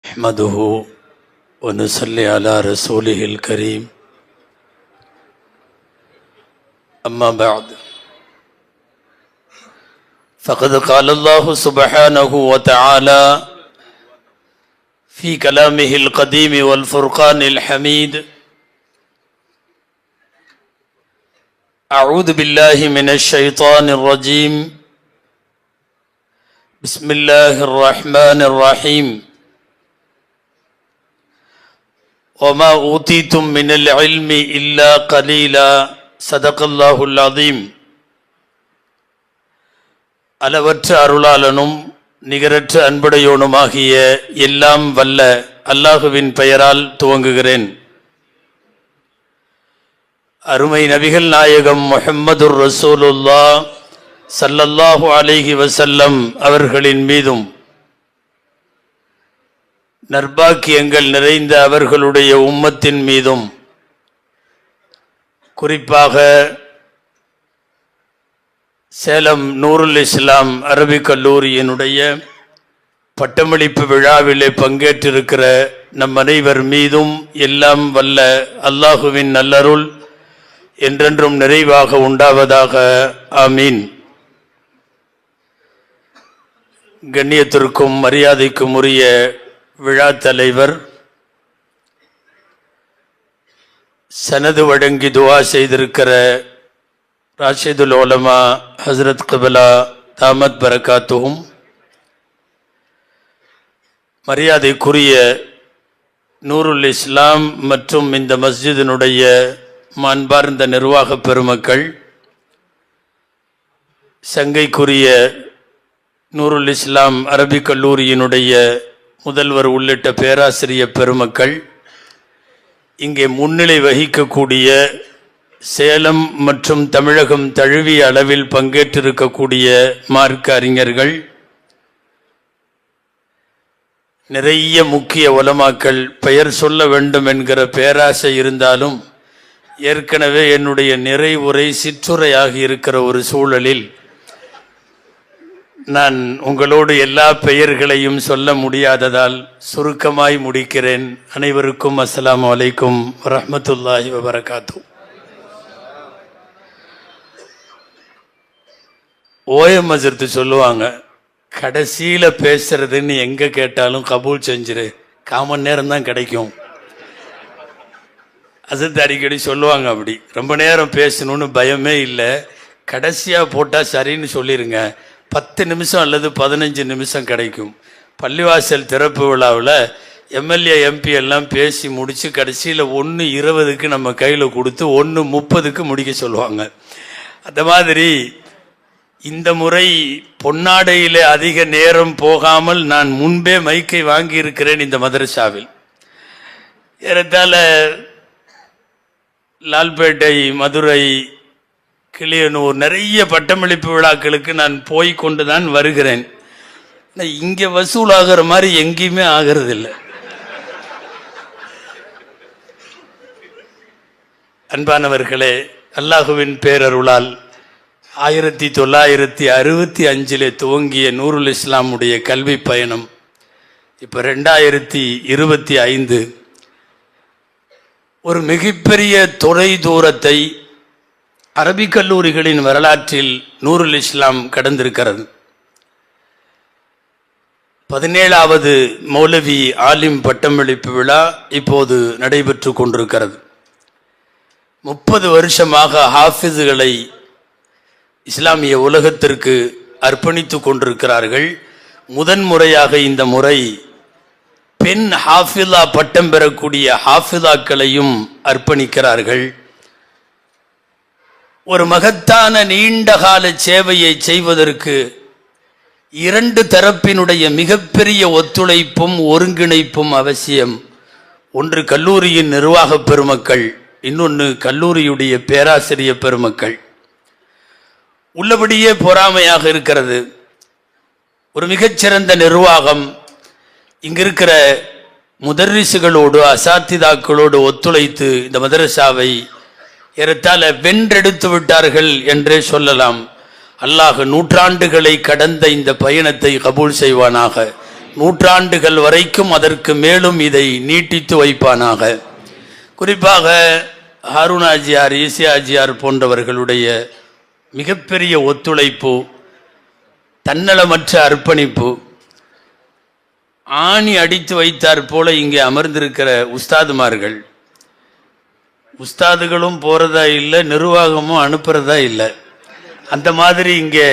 نحمده ونصلي على رسوله الكريم أما بعد فقد قال الله سبحانه وتعالى في كلامه القديم والفرقان الحميد أعوذ بالله من الشيطان الرجيم بسم الله الرحمن الرحيم وما أوتيتم من العلم إلا قليلا صدق الله العظيم. அளவற்ற அருளாளனும் நிகரற்ற அன்புடையோனுமாகிய எல்லாம் வல்ல அல்லாஹுவின் பெயரால் துவங்குகிறேன். அருமை நபிகள் நாயகம் முஹம்மதுர் ரசூலுல்லாஹ் ஸல்லல்லாஹு அலைஹி வஸல்லம் அவர்களின் மீதும் நற்பாக்கியங்கள் நிறைந்த அவர்களுடைய உம்மத்தின் மீதும் குறிப்பாக சேலம் நூருல் இஸ்லாம் அரபிக் கல்லூரியினுடைய பட்டமளிப்பு விழாவிலே பங்கேற்றிருக்கிற நம் அனைவர் மீதும் எல்லாம் வல்ல அல்லாஹுவின் நல்லருள் என்றென்றும் நிறைவாக உண்டாவதாக. ஆமீன். கண்ணியத்திற்கும் மரியாதைக்கும் உரிய விழா தலைவர், சனது வழங்கி துவா செய்திருக்கிற ராஷிதுல் உலமா ஹஸ்ரத் கிபிலா தாமத் பரகாத்துஹும், மரியாதைக்குரிய நூருல் இஸ்லாம் மற்றும் இந்த மஸ்ஜிதினுடைய மாண்பார்ந்த நிர்வாக பெருமக்கள், சங்கைக்குரிய நூருல் இஸ்லாம் அரபிக் கல்லூரியினுடைய முதல்வர் உள்ளிட்ட பேராசிரியர் பெருமக்கள், இங்கே முன்னிலை வகிக்கக்கூடிய சேலம் மற்றும் தமிழகம் தழுவிய அளவில் பங்கேற்றிருக்கக்கூடிய மார்க்க அறிஞர்கள், நிறைய முக்கிய உலமாக்கள், பெயர் சொல்ல வேண்டும் என்கிற பேராசை இருந்தாலும் ஏற்கனவே என்னுடைய நிறைவுரை சிற்றுரையாகி இருக்கிற ஒரு சூழலில் நான் உங்களோடு எல்லா பெயர்களையும் சொல்ல முடியாததால் சுருக்கமாய் முடிக்கிறேன். அனைவருக்கும் அஸ்ஸலாமு அலைக்கும் வரஹ்மத்துல்லாஹி வபரகாத்துஹு. ஓஎம் ஹஸ்ரத் சொல்லுவாங்க, கடைசியில் பேசுறதுன்னு எங்கே கேட்டாலும் கபூல் செஞ்சிரு, 1/4 மணி நேரம் தான் கிடைக்கும். ஹஸ்ரத் அடிக்கடி சொல்லுவாங்க, அப்படி ரொம்ப நேரம் பேசணும்னு பயமே இல்லை, கடைசியாக போட்டால் சரின்னு சொல்லிடுங்க, 10 நிமிஷம் அல்லது 15 நிமிஷம் கிடைக்கும். பள்ளிவாசல் திறப்பு விழாவில் எம்எல்ஏ எம்பி எல்லாம் பேசி முடித்து கடைசியில் 1:20 நம்ம கையில் கொடுத்து 1:30 முடிக்க சொல்லுவாங்க. அந்த மாதிரி இந்த முறை பொன்னாடையில் அதிக நேரம் போகாமல் நான் முன்பே மைக்கை வாங்கியிருக்கிறேன். இந்த மதரசாவில் ஏறத்தாழ லால்பேட்டை, மதுரை, கிளியனூர் நிறைய பட்டமளிப்பு விழாக்களுக்கு நான் போய் கொண்டு தான் வருகிறேன். இங்கே வசூலாகிற மாதிரி எங்கேயுமே ஆகிறதில்லை. அன்பானவர்களே, அல்லாஹுவின் பேரருளால் 1965 துவங்கிய நூருல் இஸ்லாமுடைய கல்வி பயணம் இப்போ 2025 ஒரு மிகப்பெரிய தொலை தூரத்தை அரபிக் கல்லூரிகளின் வரலாற்றில் நூருல் இஸ்லாம் கடந்திருக்கிறது. 17வது மௌலவி ஆலிம் பட்டமளிப்பு விழா இப்போது நடைபெற்று கொண்டிருக்கிறது. 30 வருஷமாக ஹாஃபிஸ்களை இஸ்லாமிய உலகத்திற்கு அர்ப்பணித்து கொண்டிருக்கிறார்கள். முதன்முறையாக இந்த முறை பெண் ஹாஃபிலா பட்டம் பெறக்கூடிய ஹாஃபிலாக்களையும் அர்ப்பணிக்கிறார்கள். ஒரு மகத்தான நீண்டகால சேவையை செய்வதற்கு 2 தரப்பினுடைய மிகப்பெரிய ஒத்துழைப்பும் ஒருங்கிணைப்பும் அவசியம். ஒன்று கல்லூரியின் நிர்வாக பெருமக்கள், இன்னொன்று கல்லூரியுடைய பேராசிரியர் பெருமக்கள். உள்ளபடியே பொறாமையாக இருக்கிறது. ஒரு மிகச்சிறந்த நிர்வாகம் இங்கிருக்கிற முதர்ரிசுகளோடு அசாத்திதாக்களோடு ஒத்துழைத்து இந்த மதரசாவை ஏறத்தாழ வென்றெடுத்து விட்டார்கள் என்றே சொல்லலாம். அல்லாஹ் நூற்றாண்டுகளை கடந்த இந்த பயணத்தை கபூல் செய்வானாக. நூற்றாண்டுகள் வரைக்கும் அதற்கு மேலும் இதை நீட்டித்து வைப்பானாக. குறிப்பாக ஹாரூன் ஆஜியார், ஈசி ஆஜியார் போன்றவர்களுடைய மிகப்பெரிய ஒத்துழைப்பு, தன்னலமற்ற அர்ப்பணிப்பு, ஆணி அடித்து வைத்தார் போல இங்கே அமர்ந்திருக்கிற உஸ்தாதுமார்கள், உஸ்தாதுகளும் போறதா இல்லை, நிர்வாகமும் அனுப்புறதா இல்லை. அந்த மாதிரி இங்கே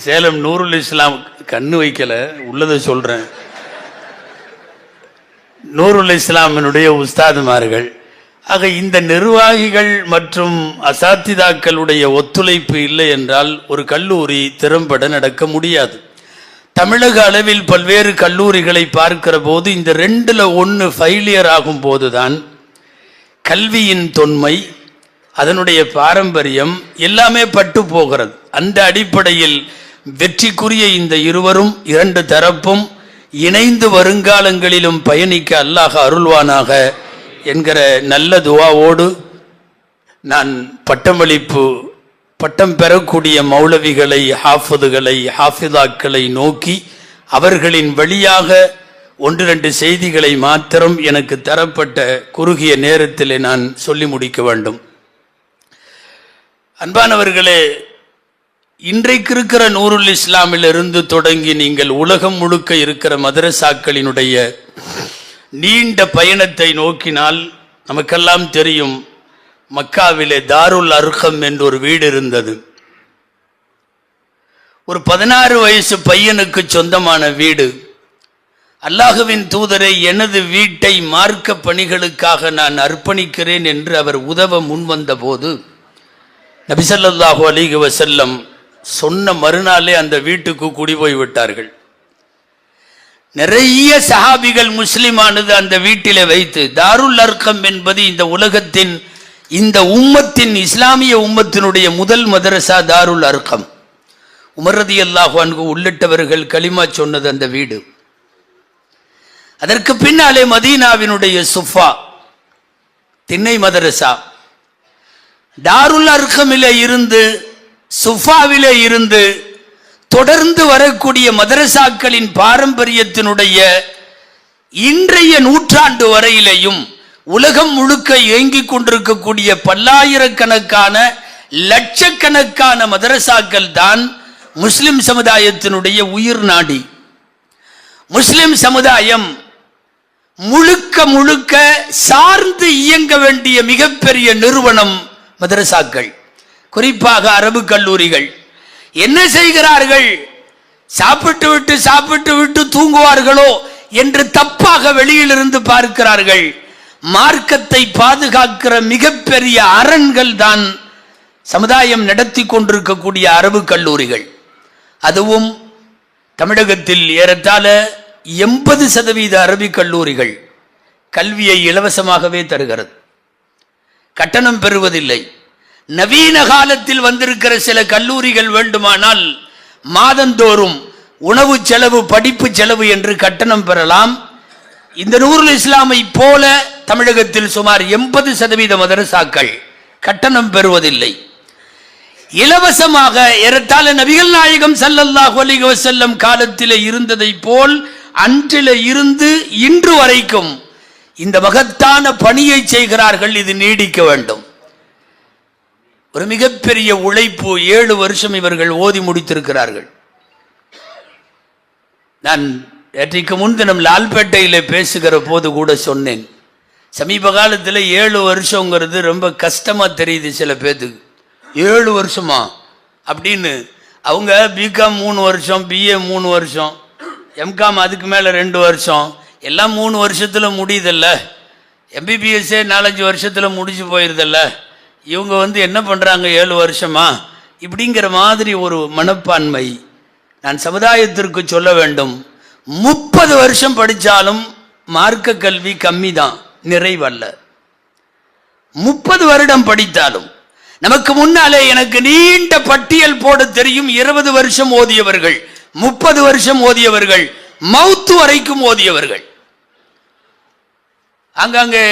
சேலம் நூருல் இஸ்லாம் கண்ணு வைக்கல, உள்ளதை சொல்றேன். நூருல் இஸ்லாமினுடைய உஸ்தாதுமார்கள், ஆக இந்த நிர்வாகிகள் மற்றும் அசாத்திதாக்களுடைய ஒத்துழைப்பு இல்லை என்றால் ஒரு கல்லூரி திறம்பட நடக்க முடியாது. தமிழக அளவில் பல்வேறு கல்லூரிகளை பார்க்கிற போது இந்த 2ல் 1 ஃபெயிலியர் ஆகும் போதுதான் கல்வியின் தொன்மை, அதனுடைய பாரம்பரியம் எல்லாமே பட்டு போகிறது. அந்த அடிப்படையில் வெற்றிக்குரிய இந்த இருவரும் 2 தரப்பும் இணைந்து வருங்காலங்களிலும் பயணிக்க அல்லாஹ் அருள்வானாக என்கிற நல்ல துவாவோடு நான் பட்டம் பெறக்கூடிய மௌலவிகளை, ஹாஃபிதுகளை, ஹாஃபிதாக்களை நோக்கி அவர்களின் வழியாக 1-2 செய்திகளை மாத்திரம் எனக்கு தரப்பட்ட குறுகிய நேரத்தில் நான் சொல்லி முடிக்க வேண்டும். அன்பானவர்களே, இன்றைக்கு இருக்கிற நூருல் இஸ்லாமிலிருந்து தொடங்கி நீங்கள் உலகம் முழுக்க இருக்கிற மதரசாக்களினுடைய நீண்ட பயணத்தை நோக்கினால் நமக்கெல்லாம் தெரியும். மக்காவிலே தாருல் அர்கம் என்ற ஒரு வீடு இருந்தது. ஒரு 16 வயசு பையனுக்கு சொந்தமான வீடு. அல்லாஹுவின் தூதரை, எனது வீட்டை மார்க்க பணிகளுக்காக நான் அர்ப்பணிக்கிறேன் என்று அவர் உதவ முன்வந்த போது நபி ஸல்லல்லாஹு அலைஹி வஸல்லம் சொன்ன மறுநாளே அந்த வீட்டுக்கு குடி போய் விட்டார்கள். நிறைய சஹாபிகள் முஸ்லிமானது அந்த வீட்டிலே வைத்து, தாருல் அர்கம் என்பது இந்த உலகத்தின், இந்த உம்மத்தின், இஸ்லாமிய உம்மத்தினுடைய முதல் மதரசா தாருல் அர்கம். உமர் ரலியல்லாஹு அன்ஹு உள்ளிட்டவர்கள் கலிமா சொன்னது அந்த வீடு. அதற்கு பின்னாலே மதீனாவினுடைய சுஃபா திண்ணை மதரசா, தாருல் அர்கமிலே இருந்து, சுஃபாவிலே இருந்து தொடர்ந்து வரக்கூடிய மதரசாக்களின் பாரம்பரியத்தினுடைய இன்றைய நூற்றாண்டு வரையிலேயும் உலகம் முழுக்க இயங்கிக் கொண்டிருக்கக்கூடிய பல்லாயிரக்கணக்கான, லட்சக்கணக்கான மதரசாக்கள் தான் முஸ்லிம் சமுதாயத்தினுடைய உயிர் நாடி. முஸ்லிம் சமுதாயம் முழுக்க முழுக்க சார்ந்து இயங்க வேண்டிய மிகப்பெரிய நிறுவனம் மதரசாக்கள், குறிப்பாக அரபு கல்லூரிகள். என்ன செய்கிறார்கள்? சாப்பிட்டு விட்டு தூங்குவார்களோ என்று தப்பாக வெளியிலிருந்து பார்க்கிறார்கள். மார்க்கத்தை பாதுகாக்கிற மிகப்பெரிய அரண்கள் தான் சமுதாயம் நடத்தி கொண்டிருக்கக்கூடிய அரபு கல்லூரிகள். அதுவும் தமிழகத்தில் ஏறத்தாழ 80% அரபி கல்லூரிகள் கல்வியை இலவசமாகவே தருகிறது, கட்டணம் பெறுவதில்லை. நவீன காலத்தில் வந்திருக்கிற சில கல்லூரிகள் வேண்டுமானால் மாதந்தோறும் உணவு செலவு, படிப்பு செலவு என்று கட்டணம் பெறலாம். இந்த நூருல் இஸ்லாமை போல தமிழகத்தில் சுமார் 80% மதரசாக்கள் கட்டணம் பெறுவதில்லை, இலவசமாக. ஏறத்தாழ நபிகள் நாயகம் ஸல்லல்லாஹு அலைஹி வஸல்லம் காலத்திலே இருந்ததை போல் அன்றிலே இருந்து இன்று வரைக்கும் இந்த மகத்தான பணியை செய்கிறார்கள். இது நீடிக்க வேண்டும். ஒரு மிகப்பெரிய உழைப்பு. 7 வருஷம் இவர்கள் ஓதி முடித்திருக்கிறார்கள். நான் நேற்றைக்கு முன்தினம் லால்பேட்டையில் பேசுகிற போது கூட சொன்னேன், சமீப காலத்தில் 7 வருஷங்கிறது ரொம்ப கஷ்டமாக தெரியுது சில பேர்த்துக்கு. 7 வருஷமா அப்படின்னு. அவங்க பிகாம் 3 வருஷம், பிஏ 3 வருஷம், எம்காம் அதுக்கு மேலே 2 வருஷம், எல்லாம் 3 வருஷத்தில் முடியுதில்ல. எம்பிபிஎஸ்ஸே 4-5 வருஷத்தில் முடிஞ்சு போயிருதில்ல. இவங்க என்ன பண்ணுறாங்க 7 வருஷமா இப்படிங்கிற மாதிரி ஒரு மனப்பான்மை. நான் சமுதாயத்திற்கு சொல்ல வேண்டும், 30 வருஷம் படித்தாலும் மார்க்க கல்வி கம்மி தான், நிறைவல்ல. 30 வருடம் படித்தாலும் நமக்கு முன்னாலே எனக்கு நீண்ட பட்டியல் போட தெரியும். 20 வருஷம் ஓதியவர்கள், 30 வருஷம் ஓதியவர்கள், மௌத்து வரைக்கும் ஓதியவர்கள். அங்கங்கே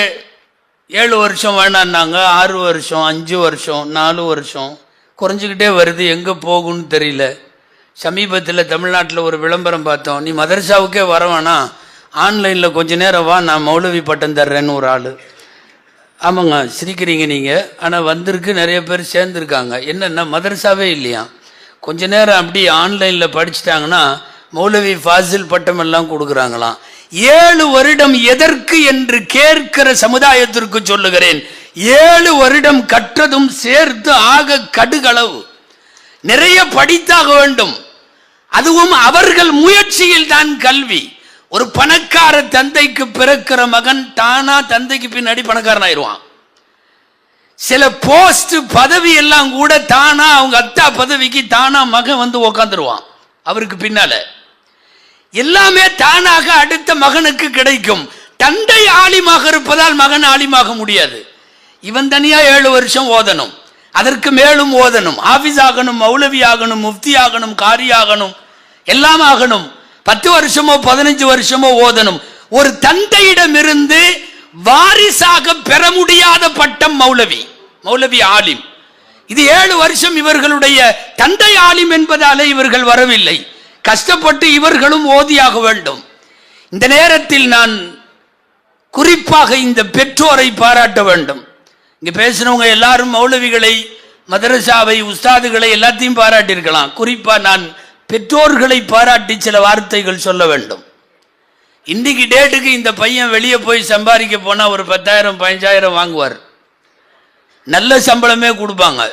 7 வருஷம் வேணான்னாங்க, 6 வருஷம், 5 வருஷம், 4 வருஷம் குறைஞ்சிக்கிட்டே வருது. எங்கே போகும்னு தெரியல. சமீபத்தில் தமிழ்நாட்டில் ஒரு விளம்பரம் பார்த்தோம், நீ மதரசாவுக்கே வரவேனா, ஆன்லைனில் கொஞ்ச நேரம் வா, நான் மௌலவி பட்டம் தர்றேன்னு ஒரு ஆள். ஆமாங்க, சிரிக்கிறீங்க நீங்கள், ஆனால் வந்திருக்கு, நிறைய பேர் சேர்ந்துருக்காங்க. என்னென்னா மதரசாவே இல்லையா, கொஞ்ச நேரம் அப்படி ஆன்லைனில் படிச்சுட்டாங்கன்னா மௌலவி ஃபாசில் பட்டம் எல்லாம் கொடுக்குறாங்களாம். 7 வருடம் எதற்கு என்று கேட்கிற சமுதாயத்திற்கு சொல்லுகிறேன், 7 வருடம் கற்றதும் சேர்த்து ஆக கடுகளவு. நிறைய படித்தாக வேண்டும், அதுவும் அவர்கள் முயற்சியில் தான் கல்வி. ஒரு பணக்கார தந்தைக்கு பிறக்கிற மகன் தானா தந்தைக்கு பின்னாடி பணக்காரன் ஆயிடுவான். சில போஸ்ட் பதவி எல்லாம் கூட தானா அவங்க அத்தா பதவிக்கு தானா மகன் வந்து உக்காந்துருவான். அவருக்கு பின்னால எல்லாமே தானாக அடுத்த மகனுக்கு கிடைக்கும். தந்தை ஆலிமாக இருப்பதால் மகன் ஆலிமாக முடியாது. இவன் தனியா 7 வருஷம் ஓதணும், அதற்கு மேலும் ஓதணும், ஆபீஸ் ஆகணும், மௌலவி ஆகணும், முஃப்தி ஆகணும், காரி ஆகணும், எல்லாம் ஆகணும். 10 வருஷமோ 15 வருஷமோ ஓதணும். ஒரு தந்தையிடமிருந்து வாரிசாக பெற முடியாத பட்டம் மௌலவி, மௌலவி ஆலிம். இது 7 வருஷம் இவர்களுடைய தந்தை ஆலிம் என்பதாலே இவர்கள் வரவில்லை. கஷ்டப்பட்டு இவர்களும் ஓதியாக வேண்டும். இந்த நேரத்தில் நான் குறிப்பாக இந்த பெற்றோரை பாராட்ட வேண்டும். இங்க பேசினவங்க எல்லாரும் மௌலவிகளை, மதரசாவை, உஸ்தாதுகளை எல்லாத்தையும் பாராட்டியிருக்கலாம். குறிப்பா நான் பெற்றோர்களை பாராட்டி சில வார்த்தைகள் சொல்ல வேண்டும். இன்னைக்கு டேட்டுக்கு இந்த பையன் வெளியே போய் சம்பாதிக்க போனா ஒரு 10,000 15,000 வாங்குவார், நல்ல சம்பளமே கொடுப்பாங்க.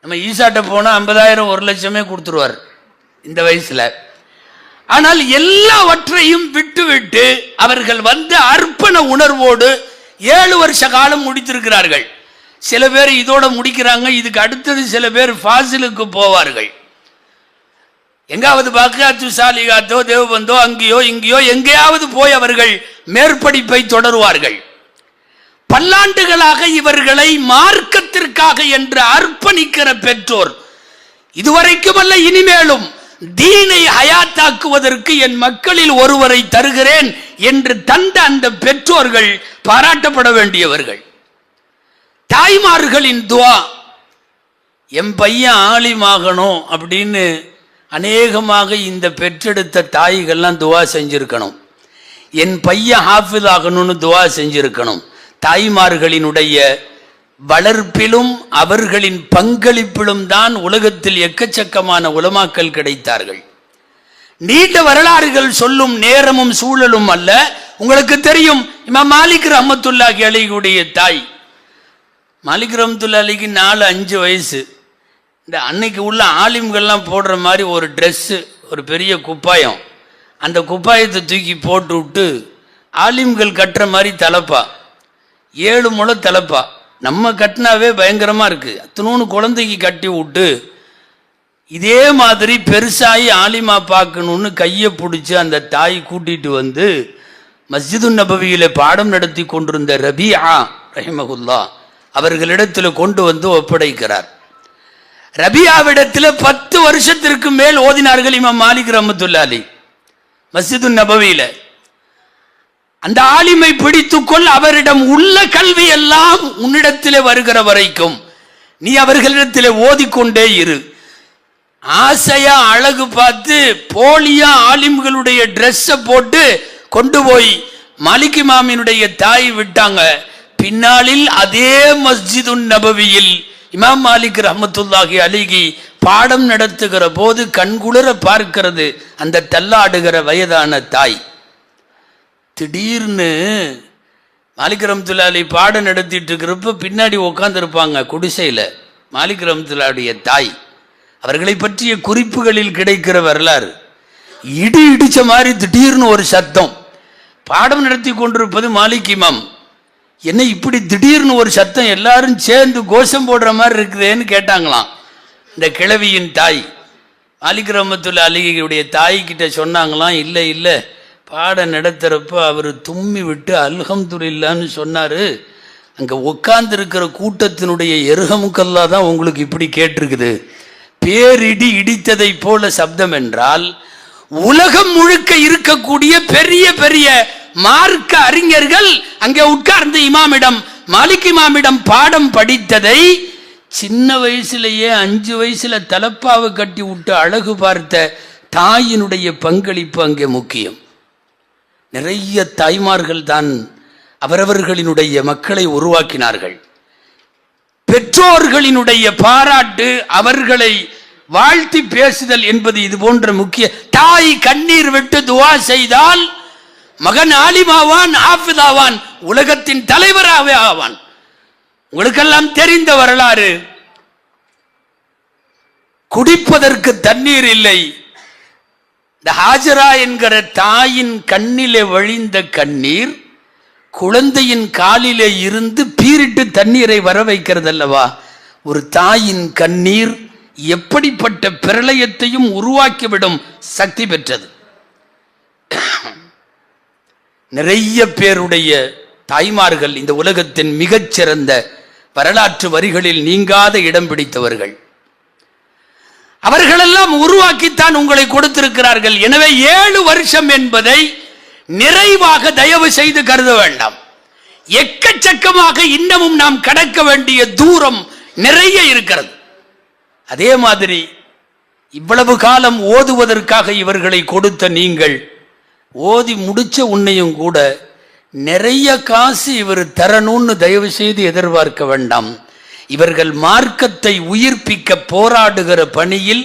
நம்ம ஈசாட்ட போனா 50,000 1 லட்சமே கொடுத்துருவார் இந்த வயசுல. ஆனால் எல்லாவற்றையும் விட்டுவிட்டு அவர்கள் வந்து அர்ப்பண உணர்வோடு 7 வருஷ காலம் முடித்திருக்கிறார்கள். சில பேர் இதோட முடிக்கிறாங்க, இதுக்கு அடுத்தது சில பேர் ஃபாசிலுக்கு போவார்கள். எங்காவது பாக்கியாத்து சாலிகாத்தோ தேவபந்தோ அங்கேயோ இங்கேயோ எங்கேயாவது போய் அவர்கள் மேற்படிப்பை தொடருவார்கள். பல்லாண்டுகளாக இவர்களை மார்க்கத்திற்காக என்று அர்ப்பணிக்கிற பெற்றோர் இதுவரைக்கும் அல்ல இனிமேலும் தீனை ஹயாத்தாக்குவதற்கு என் மக்களில் ஒருவரை தருகிறேன் என்று தந்த அந்த பெற்றோர்கள் பாராட்டப்பட வேண்டியவர்கள். தாய்மார்களின் துவா, என் பையன் ஆலிமாகணும் அப்படின்னு அநேகமாக இந்த பெற்றெடுத்த தாய்கள்லாம் துவா செஞ்சிருக்கணும். என் பையன் ஹாஃபிஸ் ஆகணும்னு துவா செஞ்சிருக்கணும். தாய்மார்களினுடைய வளர்ப்பிலும் அவர்களின் பங்களிப்பிலும் தான் உலகத்தில் எக்கச்சக்கமான உலமாக்கள் கிடைத்தார்கள். நீண்ட வரலாறுகள் சொல்லும் நேரமும் சூழலும் அல்ல. உங்களுக்கு தெரியும், இமாம் மாலிக் ரஹ்மத்துல்லாஹி அலைஹியுடைய தாய், மாலிக் ரஹ்மத்துல்லாஹிக்கு 4-5 வயசு. இந்த அன்னைக்கு உள்ள ஆலிம்கள்லாம் போடுற மாதிரி ஒரு ட்ரெஸ்ஸு, ஒரு பெரிய குப்பாயம், அந்த குப்பாயத்தை தூக்கி போட்டு விட்டு ஆலிம்கள் கட்டுற மாதிரி தலப்பா, 7 முழம் தலப்பா, நம்ம கட்டினாவே பயங்கரமாக இருக்குது, அத்தனோன்னு குழந்தைக்கு கட்டி விட்டு இதே மாதிரி பெருசாகி ஆலிமா பார்க்கணுன்னு கையை பிடிச்சி அந்த தாய் கூட்டிகிட்டு வந்து மஸ்ஜிது நபவியில பாடம் நடத்தி கொண்டிருந்த ரபியா ரஹிமகுல்லா அவர்களிடத்தில் கொண்டு வந்து ஒப்படைக்கிறார். ரபியாவிடத்தில் 10 வருஷத்திற்கு மேல் ஓதினார்கள் இமாம் மாலிக் ரஹ்மத்துல்லாஹி அலைஹி மஸ்ஜிது நபவியில. அந்த ஆலிமை பிடித்துக்கொள், அவரிடம் உள்ள கல்வி எல்லாம் உன்னிடத்திலே வருகிற வரைக்கும் நீ அவர்களிடத்திலே ஓதிக்கொண்டே இரு. ஆசையா அழகு பார்த்து போலியா ஆலிம்களுடைய ட்ரெஸ்ஸை போட்டு கொண்டு போய் மாலிக் இமாமினுடைய தாய் விட்டாங்க. பின்னாளில் அதே மஸ்ஜிது நபவியில் இமாம் மாலிக் ரஹ்மத்துல்லாஹி அலைஹி பாடம் நடத்துகிற போது கண்குளிர பார்க்கிறது அந்த தள்ளாடுகிற வயதான தாய். திடீர்னு மாலிக் ரஹ்மத்துல்லாஹி அலைஹி பாடம் நடத்திட்டு இருக்கிறப்ப பின்னாடி உட்காந்துருப்பாங்க குடிசையில் மாலிக் ரஹ்மத்துல்லாஹியுடைய தாய். அவர்களை பற்றிய குறிப்புகளில் கிடைக்கிற வரலாறு, இடி இடிச்ச மாதிரி திடீர்னு ஒரு சத்தம். பாடம் நடத்தி கொண்டிருப்பது மாலிக் இமாம். என்ன இப்படி திடீர்னு ஒரு சத்தம், எல்லாரும் சேர்ந்து கோஷம் போடுற மாதிரி இருக்குதேன்னு கேட்டாங்களாம். இந்த கிழவியின் தாய் மாலிக் ரஹ்மத்துல்லாஹி அலைஹியுடைய தாய்கிட்ட சொன்னாங்களாம், இல்லை இல்லை, பாடம் நடத்துகிறப்ப அவர் தும்மி விட்டு அல்ஹம்துலில்லாஹ்னு சொன்னார், அங்கே உட்கார்ந்துருக்கிற கூட்டத்தினுடைய எருகமுக்கல்லா தான் உங்களுக்கு இப்படி கேட்டிருக்குது. பேரிடி இடித்ததை போல சப்தம் என்றால் உலகம் முழுக்க இருக்கக்கூடிய பெரிய பெரிய மார்க்க அறிஞர்கள் அங்கே உட்கார்ந்து இமாமிடம் மாலிக் இமாமிடம் பாடம் படித்ததை சின்ன வயசுலேயே 5 வயசுல தலப்பாவை கட்டி விட்டு அழகு பார்த்த தாயினுடைய பங்களிப்பு அங்கே முக்கியம். நிறைய தாய்மார்கள் தான் அவரவர்களினுடைய மக்களை உருவாக்கினார்கள். பெற்றோர்களினுடைய பாராட்டு, அவர்களை வாழ்த்தி பேசுதல் என்பது இது போன்ற முக்கிய. தாய் கண்ணீர் விட்டு துவா செய்தால் மகன் ஆலிமாவான், ஆஃபிதாவான், உலகத்தின் தலைவராகவே ஆவான். உங்களுக்கெல்லாம் தெரிந்த வரலாறு. குடிப்பதற்கு தண்ணீர் இல்லை. இந்த ஹாஜரா என்கிற தாயின் கண்ணிலே வழிந்த கண்ணீர் குழந்தையின் காலிலே இருந்து பீரிட்டு தண்ணீரை வர வைக்கிறது அல்லவா? ஒரு தாயின் கண்ணீர் எப்படிப்பட்ட பிரளயத்தையும் உருவாக்கிவிடும் சக்தி பெற்றது. நிறைய பேருடைய தாய்மார்கள் இந்த உலகத்தின் மிகச்சிறந்த வரலாற்று வரிகளில் நீங்காத இடம் பிடித்தவர்கள். அவர்களெல்லாம் உருவாக்கித்தான் உங்களை கொடுத்திருக்கிறார்கள். எனவே 7 வருஷம் என்பதை நிறைவாக தயவு செய்து கருத வேண்டாம். எக்கச்சக்கமாக இன்னமும் நாம் கடக்க வேண்டிய தூரம் நிறைய இருக்கிறது. அதே மாதிரி இவ்வளவு காலம் ஓதுவதற்காக இவர்களை கொடுத்த நீங்கள், ஓதி முடிச்ச உன்னையும் கூட நிறைய காசு இவர் தரணும்னு தயவு செய்து எதிர்பார்க்க வேண்டாம். இவர்கள் மார்க்கத்தை உயிர்ப்பிக்க போராடுகிற பணியில்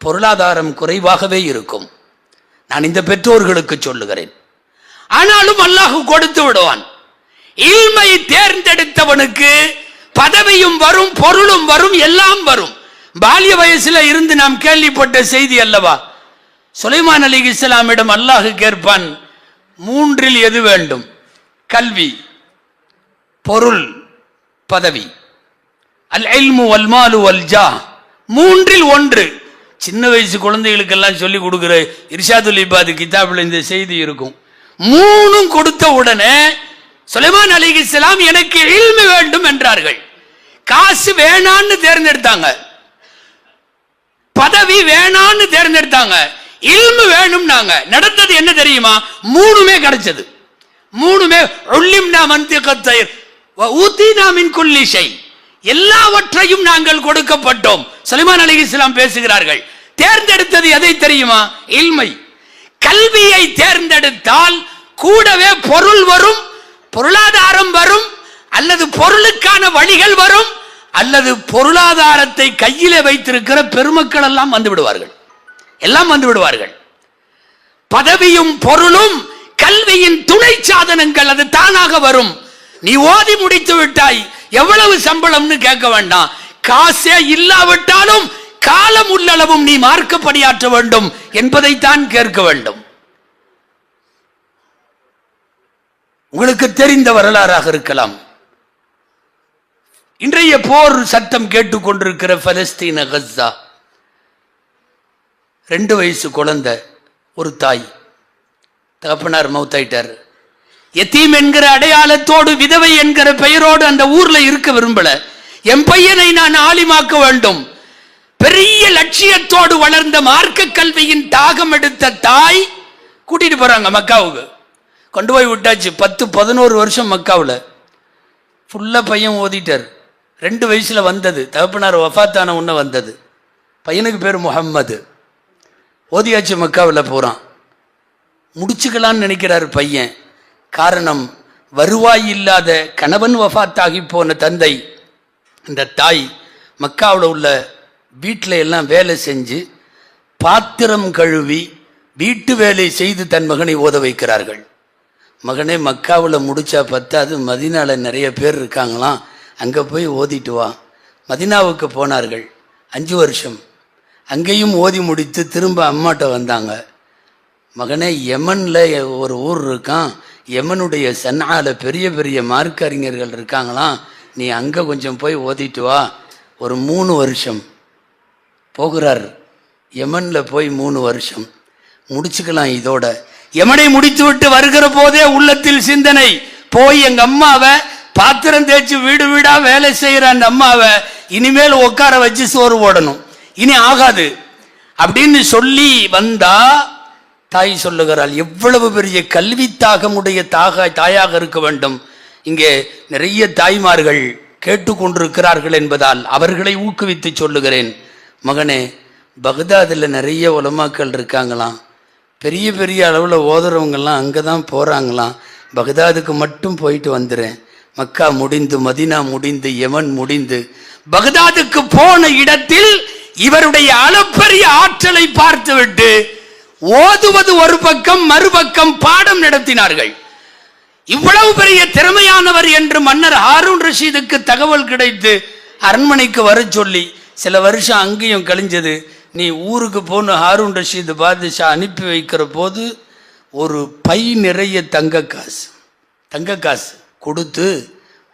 பொருளாதாரம் குறைவாகவே இருக்கும். நான் இந்த பெற்றோர்களுக்கு சொல்லுகிறேன். ஆனாலும் அல்லாஹ் கொடுத்து விடுவான். இல்மை தேர்ந்தெடுத்தவனுக்கு பதவியும் வரும், பொருளும் வரும், எல்லாம் வரும். பால்ய வயசுல இருந்து நாம் கேள்விப்பட்ட செய்தி அல்லவா? சுலைமான் அலைஹிஸ்ஸலாமிடம் அல்லாஹ் கேட்பான், 3 எது வேண்டும்? கல்வி, பொருள், பதவி. அல் இல்மு வல் மாலு வல் ஜா, 3 1. சின்ன வயசு குழந்தைகளுக்கெல்லாம் சொல்லி கொடுக்கிற இர்ஷாதுல் இபாத் கிதாபில் இந்த செய்தி இருக்கும். 3 கொடுத்த உடனே சுலைமான் அலைஹிஸ்ஸலாம் எனக்கு இல்மு வேண்டும் என்றார்கள். காசு வேணான்னு தேர்ந்தெடுத்தாங்க, பதவி வேணான்னு தேர்ந்தெடுத்தாங்க, இல்மு வேணும்னாங்க. நடந்தது என்ன தெரியுமா? 3மே கிடைச்சது. 3மே உல்லிம்னா மன்திகத்தை வ ஊதீனா மின் குல்லி ஷை, எல்லாவற்றையும் நாங்கள் கொடுக்கப்பட்டோம். சுலைமான் அலைஹிஸ்ஸலாம் பேசுகிறார்கள். தேர்ந்தெடுத்தது எதை தெரியுமா? இல்மை. கல்வியை தேர்ந்தெடுத்தால் கூடவே பொருள் வரும், பொருளாதாரம் வரும், அல்லது பொருளுக்கான வழிகள் வரும், அல்லது பொருளாதாரத்தை கையிலே வைத்திருக்கிற பெருமக்கள் எல்லாம் வந்து விடுவார்கள், எல்லாம் வந்து விடுவார்கள். பதவியும் பொருளும் கல்வியின் துணை சாதனங்கள், அது தானாக வரும். நீ ஓதி முடித்து விட்டாய், எவ்வளவு சம்பளம்னு கேட்க வேண்டாம். காசே இல்லாவிட்டாலும் காலம் உள்ளளவும் நீ மார்க்க பணியாற்ற வேண்டும் என்பதைத்தான் கேட்க வேண்டும். உங்களுக்கு தெரிந்த வரலாறாக இருக்கலாம். இன்றைய போர் சத்தம் கேட்டுக்கொண்டிருக்கிற பலஸ்தீன கஸ்ஸா, 2 வயசு குழந்தை, ஒரு தாய், தகப்பனார் மௌத்தாயிட்டார். யத்தீம் என்கிற அடையாளத்தோடு, விதவை என்கிற பெயரோடு அந்த ஊர்ல இருக்க விரும்பல. என் பையனை நான் ஆலிமாக்க வேண்டும். பெரிய லட்சியத்தோடு வளர்ந்த மார்க்க கல்வியின் தாகம் எடுத்த தாய் கூட்டிட்டு போறாங்க மக்காவுக்கு. கொண்டு போய் விட்டாச்சு. 10-11 வருஷம் மக்காவில் ஃபுல்லா பையன் ஓதிட்டார். 2 வயசுல வந்தது, தகப்பனார் வஃபாத்தான உன்ன வந்தது. பையனுக்கு பேர் முஹம்மது. ஓதியாச்சு, மக்காவில் போறான். முடிச்சுக்கலான்னு நினைக்கிறார் பையன். காரணம், வருவாய் இல்லாத கணவன் வஃபாத்தாகி போன தந்தை. இந்த தாய் மக்காவில் உள்ள வீட்டில் எல்லாம் வேலை செஞ்சு, பாத்திரம் கழுவி, வீட்டு வேலை செய்து தன் மகனை ஓத வைக்கிறார்கள். மகனே, மக்காவில் முடிச்சா பத்தாது, மதினால நிறைய பேர் இருக்காங்களாம், அங்கே போய் ஓதிட்டு வா. மதினாவுக்கு போனார்கள். 5 வருஷம் அங்கேயும் ஓதி முடித்து திரும்ப அம்மாட்ட வந்தாங்க. மகனே, யமன்ல ஒரு ஊர் இருக்கான், யமனுடைய சன்னால பெரிய பெரிய மார்க்க அறிஞர்கள் இருக்காங்களாம், நீ அங்கே கொஞ்சம் போய் ஓதிட்டு வா. ஒரு 3 வருஷம் போகிறார். யமன்ல போய் 3 வருஷம் முடிச்சுக்கலாம். இதோட யமனை முடித்து விட்டு வருகிற போதே உள்ளத்தில் சிந்தனை, போய் எங்க அம்மாவை பாத்திரம் தேய்ச்சி வீடு வீடா வேலை செய்யற அந்த அம்மாவை இனிமேல் உட்கார வச்சு சோறு போடணும், இனி ஆகாது அப்படின்னு சொல்லி வந்தா, தாய் சொல்லுகிறாள், எவ்வளவு பெரிய கல்வி தாகமுடைய தாயாக இருக்க வேண்டும். இங்கே நிறைய தாய்மார்கள் கேட்டுக்கொண்டிருக்கிறார்கள் என்பதால் அவர்களை ஊக்குவித்து சொல்லுகிறேன். மகனே, பக்தாதில் நிறைய உலமாக்கள் இருக்காங்களாம், பெரிய பெரிய அளவில் ஓதுறவங்கெல்லாம் அங்கே தான் போகிறாங்களாம். பக்தாதுக்கு மட்டும் போயிட்டு வந்துடுறேன். மக்கா முடிந்து, மதினா முடிந்து, யமன் முடிந்து, பக்தாதுக்கு போன இடத்தில் இவருடைய அளப்பரிய ஆற்றலை பார்த்துவிட்டு ஓதுவது ஒரு பக்கம், மறுபக்கம் பாடம் நடத்தினார்கள். இவ்வளவு பெரிய திறமையானவர் என்று மன்னர் ஹாரூன் ரஷீதுக்கு தகவல் கிடைத்து அரண்மனைக்கு வர சொல்லி சில வருஷம் அங்கேயும் கழிஞ்சது. நீ ஊருக்கு போன ஹாரூன் ரஷீது பாதுஷா அனுப்பி வைக்கிற போது ஒரு பை நிறைய தங்க காசு கொடுத்து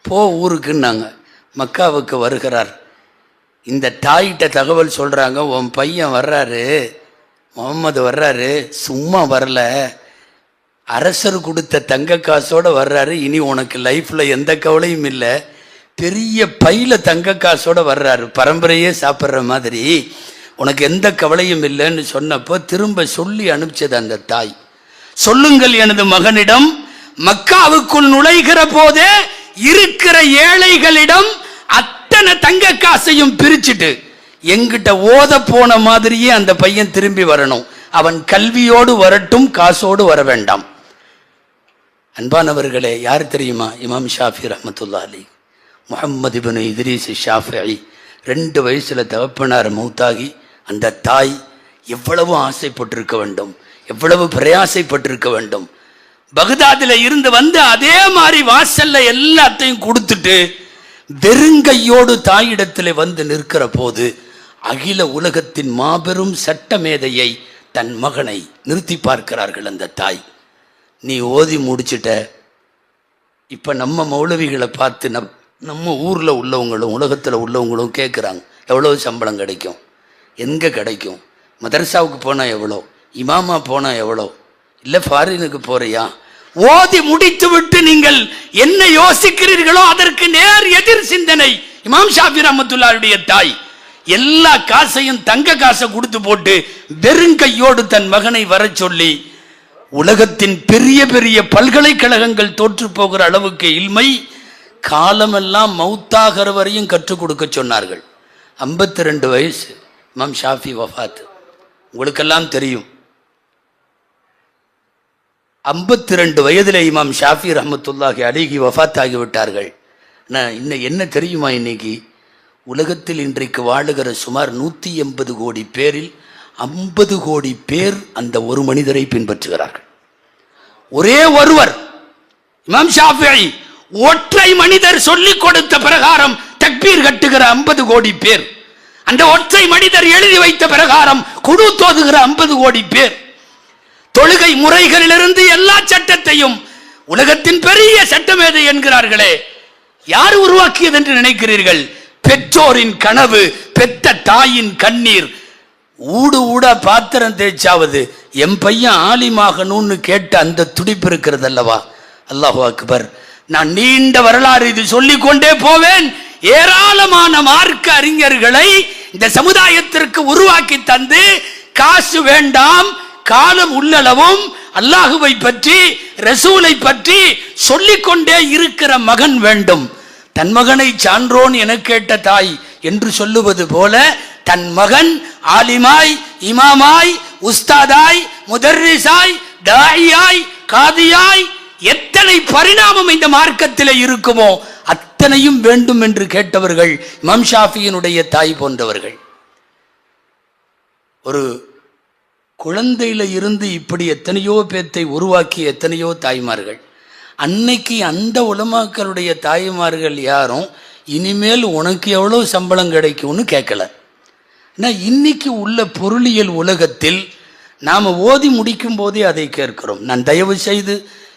போ ஊருக்குன்னாங்க. மக்காவுக்கு வருகிறார். இந்த தாயிட்ட தகவல் சொல்கிறாங்க, உன் பையன் வர்றாரு, முகம்மது வர்றாரு, சும்மா வரல, அரசர் கொடுத்த தங்க காசோடு வர்றாரு. இனி உனக்கு லைஃப்பில் எந்த கவலையும் இல்லை, பெரிய பையில தங்க காசோடு வர்றாரு, பரம்பரையே சாப்பிட்ற மாதிரி, உனக்கு எந்த கவலையும் இல்லைன்னு சொன்னப்போ திரும்ப சொல்லி அனுப்பிச்சது அந்த தாய். சொல்லுங்கள் எனது மகனிடம், மக்காவுக்குள் நுழைகிற போதே இருக்கிற ஏழைகளிடம் அத்தனை தங்க காசையும் பிரிச்சுட்டு எங்கிட்ட ஓத போன மாதிரியே அந்த பையன் திரும்பி வரணும். அவன் கல்வியோடு வரட்டும், காசோடு வர வேண்டாம். அன்பானவர்களே, யார் தெரியுமா? இமாம் ஷாஃபி ரஹ்மத்துல்லாஹி அலைஹி, முஹம்மது இப்னு இத்ரீஸ் ஷாஃபிஈ. 2 வயசுல தகப்பனார் மௌத்தாகி அந்த தாய் எவ்வளவு ஆசைப்பட்டிருக்க வேண்டும், எவ்வளவு பிரயாசைப்பட்டிருக்க வேண்டும். பக்தாதில் இருந்து வந்து அதே மாதிரி வாசல்ல எல்லாத்தையும் கொடுத்துட்டு வெறுங்கையோடு தாயிடத்தில் வந்து நிற்கிற போது அகில உலகத்தின் மாபெரும் சட்டமேதையை தன் மகனை நிறுத்தி பார்க்கிறார்கள் அந்த தாய். நீ ஓதி முடிச்சிட்ட, இப்போ நம்ம மௌலவிகளை பார்த்து நம்ம ஊரில் உள்ளவங்களும் உலகத்தில் உள்ளவங்களும் கேட்குறாங்க, எவ்வளோ சம்பளம் கிடைக்கும், எங்கே கிடைக்கும், மதரசாவுக்கு போனால் எவ்வளோ, இமாமா போனால் எவ்வளோ, இல்லை ஃபாரினுக்கு போறியா? ஓதி முடித்து விட்டு நீங்கள் என்ன யோசிக்கிறீர்களோ அதற்கு நேர் எதிர் சிந்தனை இமாம் ஷாஃபி ரஹ்மத்துல்லாஹியுடைய தாய். எல்லா காசையும் தங்க காசை கொடுத்து போட்டு வெறுங்கையோடு தன் மகனை வர சொல்லி உலகத்தின் பெரிய பெரிய பல்கலைக்கழகங்கள் தோற்று போகிற அளவுக்கு இல்மை காலமெல்லாம் மௌத்தாகிற வரையும் கற்றுக் கொடுக்க சொன்னார்கள். 52 வயசு இமாம் ஷாஃபி வஃபாத். உங்களுக்கெல்லாம் தெரியும், 52 வயதில் இமாம் ஷாஃபி ரஹ்மத்துல்லாஹி அலைஹி வஃபாத் ஆகிவிட்டார்கள். இன்னும் என்ன தெரியுமா? இன்னைக்கு உலகத்தில் இன்றைக்கு வாழுகிற சுமார் 180 கோடி பேரில் 50 கோடி பேர் அந்த ஒரு மனிதரை பின்பற்றுகிறார்கள். ஒரே ஒருவர் இமாம் ஷாஃபிஈ ஒற்றை மனிதர் சொல்லிக் கொடுத்த பிரகாரம் தக்பீர் கட்டுகிற 50 கோடி பேர், அந்த ஒற்றை மனிதர் எழுதி வைத்த பிரகாரம் குடு தோதுகிற 50 கோடி பேர், தொழுகை முறைகளிலிருந்து எல்லா சட்டத்தையும் உலகத்தின் பெரிய சட்டமேதை என்கிறார்களே, யார் உருவாக்கியது என்று நினைக்கிறீர்கள்? பெற்றோரின் கனவு, பெத்த தாயின் கண்ணீர். ஊடு ஊடா பாத்திரம் தேய்ச்சாவது என் பையன் ஆலிமாகணும்னு கேட்ட அந்த துடிப்பு இருக்கிறது அல்லவா? அல்லாஹு அக்பர். நான் நீண்ட வரலாறு இது சொல்லிக் கொண்டே போவேன். ஏராளமான மார்க்க அறிஞர்களை இந்த சமுதாயத்திற்கு உருவாக்கி தந்து காசு வேண்டாம், காலம் உள்ளளவும் அல்லாஹுவை பற்றி ரசூலை பற்றி சொல்லிக்கொண்டே இருக்கிற மகன் வேண்டும். தன் மகனை சான்றோன் என கேட்ட தாய் என்று சொல்லுவது போல தன் மகன் ஆலிமாய், இமாமாய், உஸ்தாதாய், முதர்ரிசாய், தாயியாய், காதியாய், எத்தனை பரிணாமம் இந்த மார்க்கத்தில் இருக்குமோ அத்தனையும் வேண்டும் என்று கேட்டவர்கள் இமாம் ஷாஃபியினுடைய தாய் போன்றவர்கள். ஒரு குழந்தையில இருந்து இப்படி எத்தனையோ பேத்தை உருவாக்கிய எத்தனையோ தாய்மார்கள். அன்னைக்கு அந்த உலமாக்களுடைய தாய்மார்கள் யாரும் இனிமேல் உனக்கு எவ்வளோ சம்பளம் கிடைக்கும்னு கேட்கல. இன்னைக்கு உள்ள பொருளியல் உலகத்தில் நாம் ஓதி முடிக்கும் போதே அதை கேட்கிறோம். நான் தயவு செய்து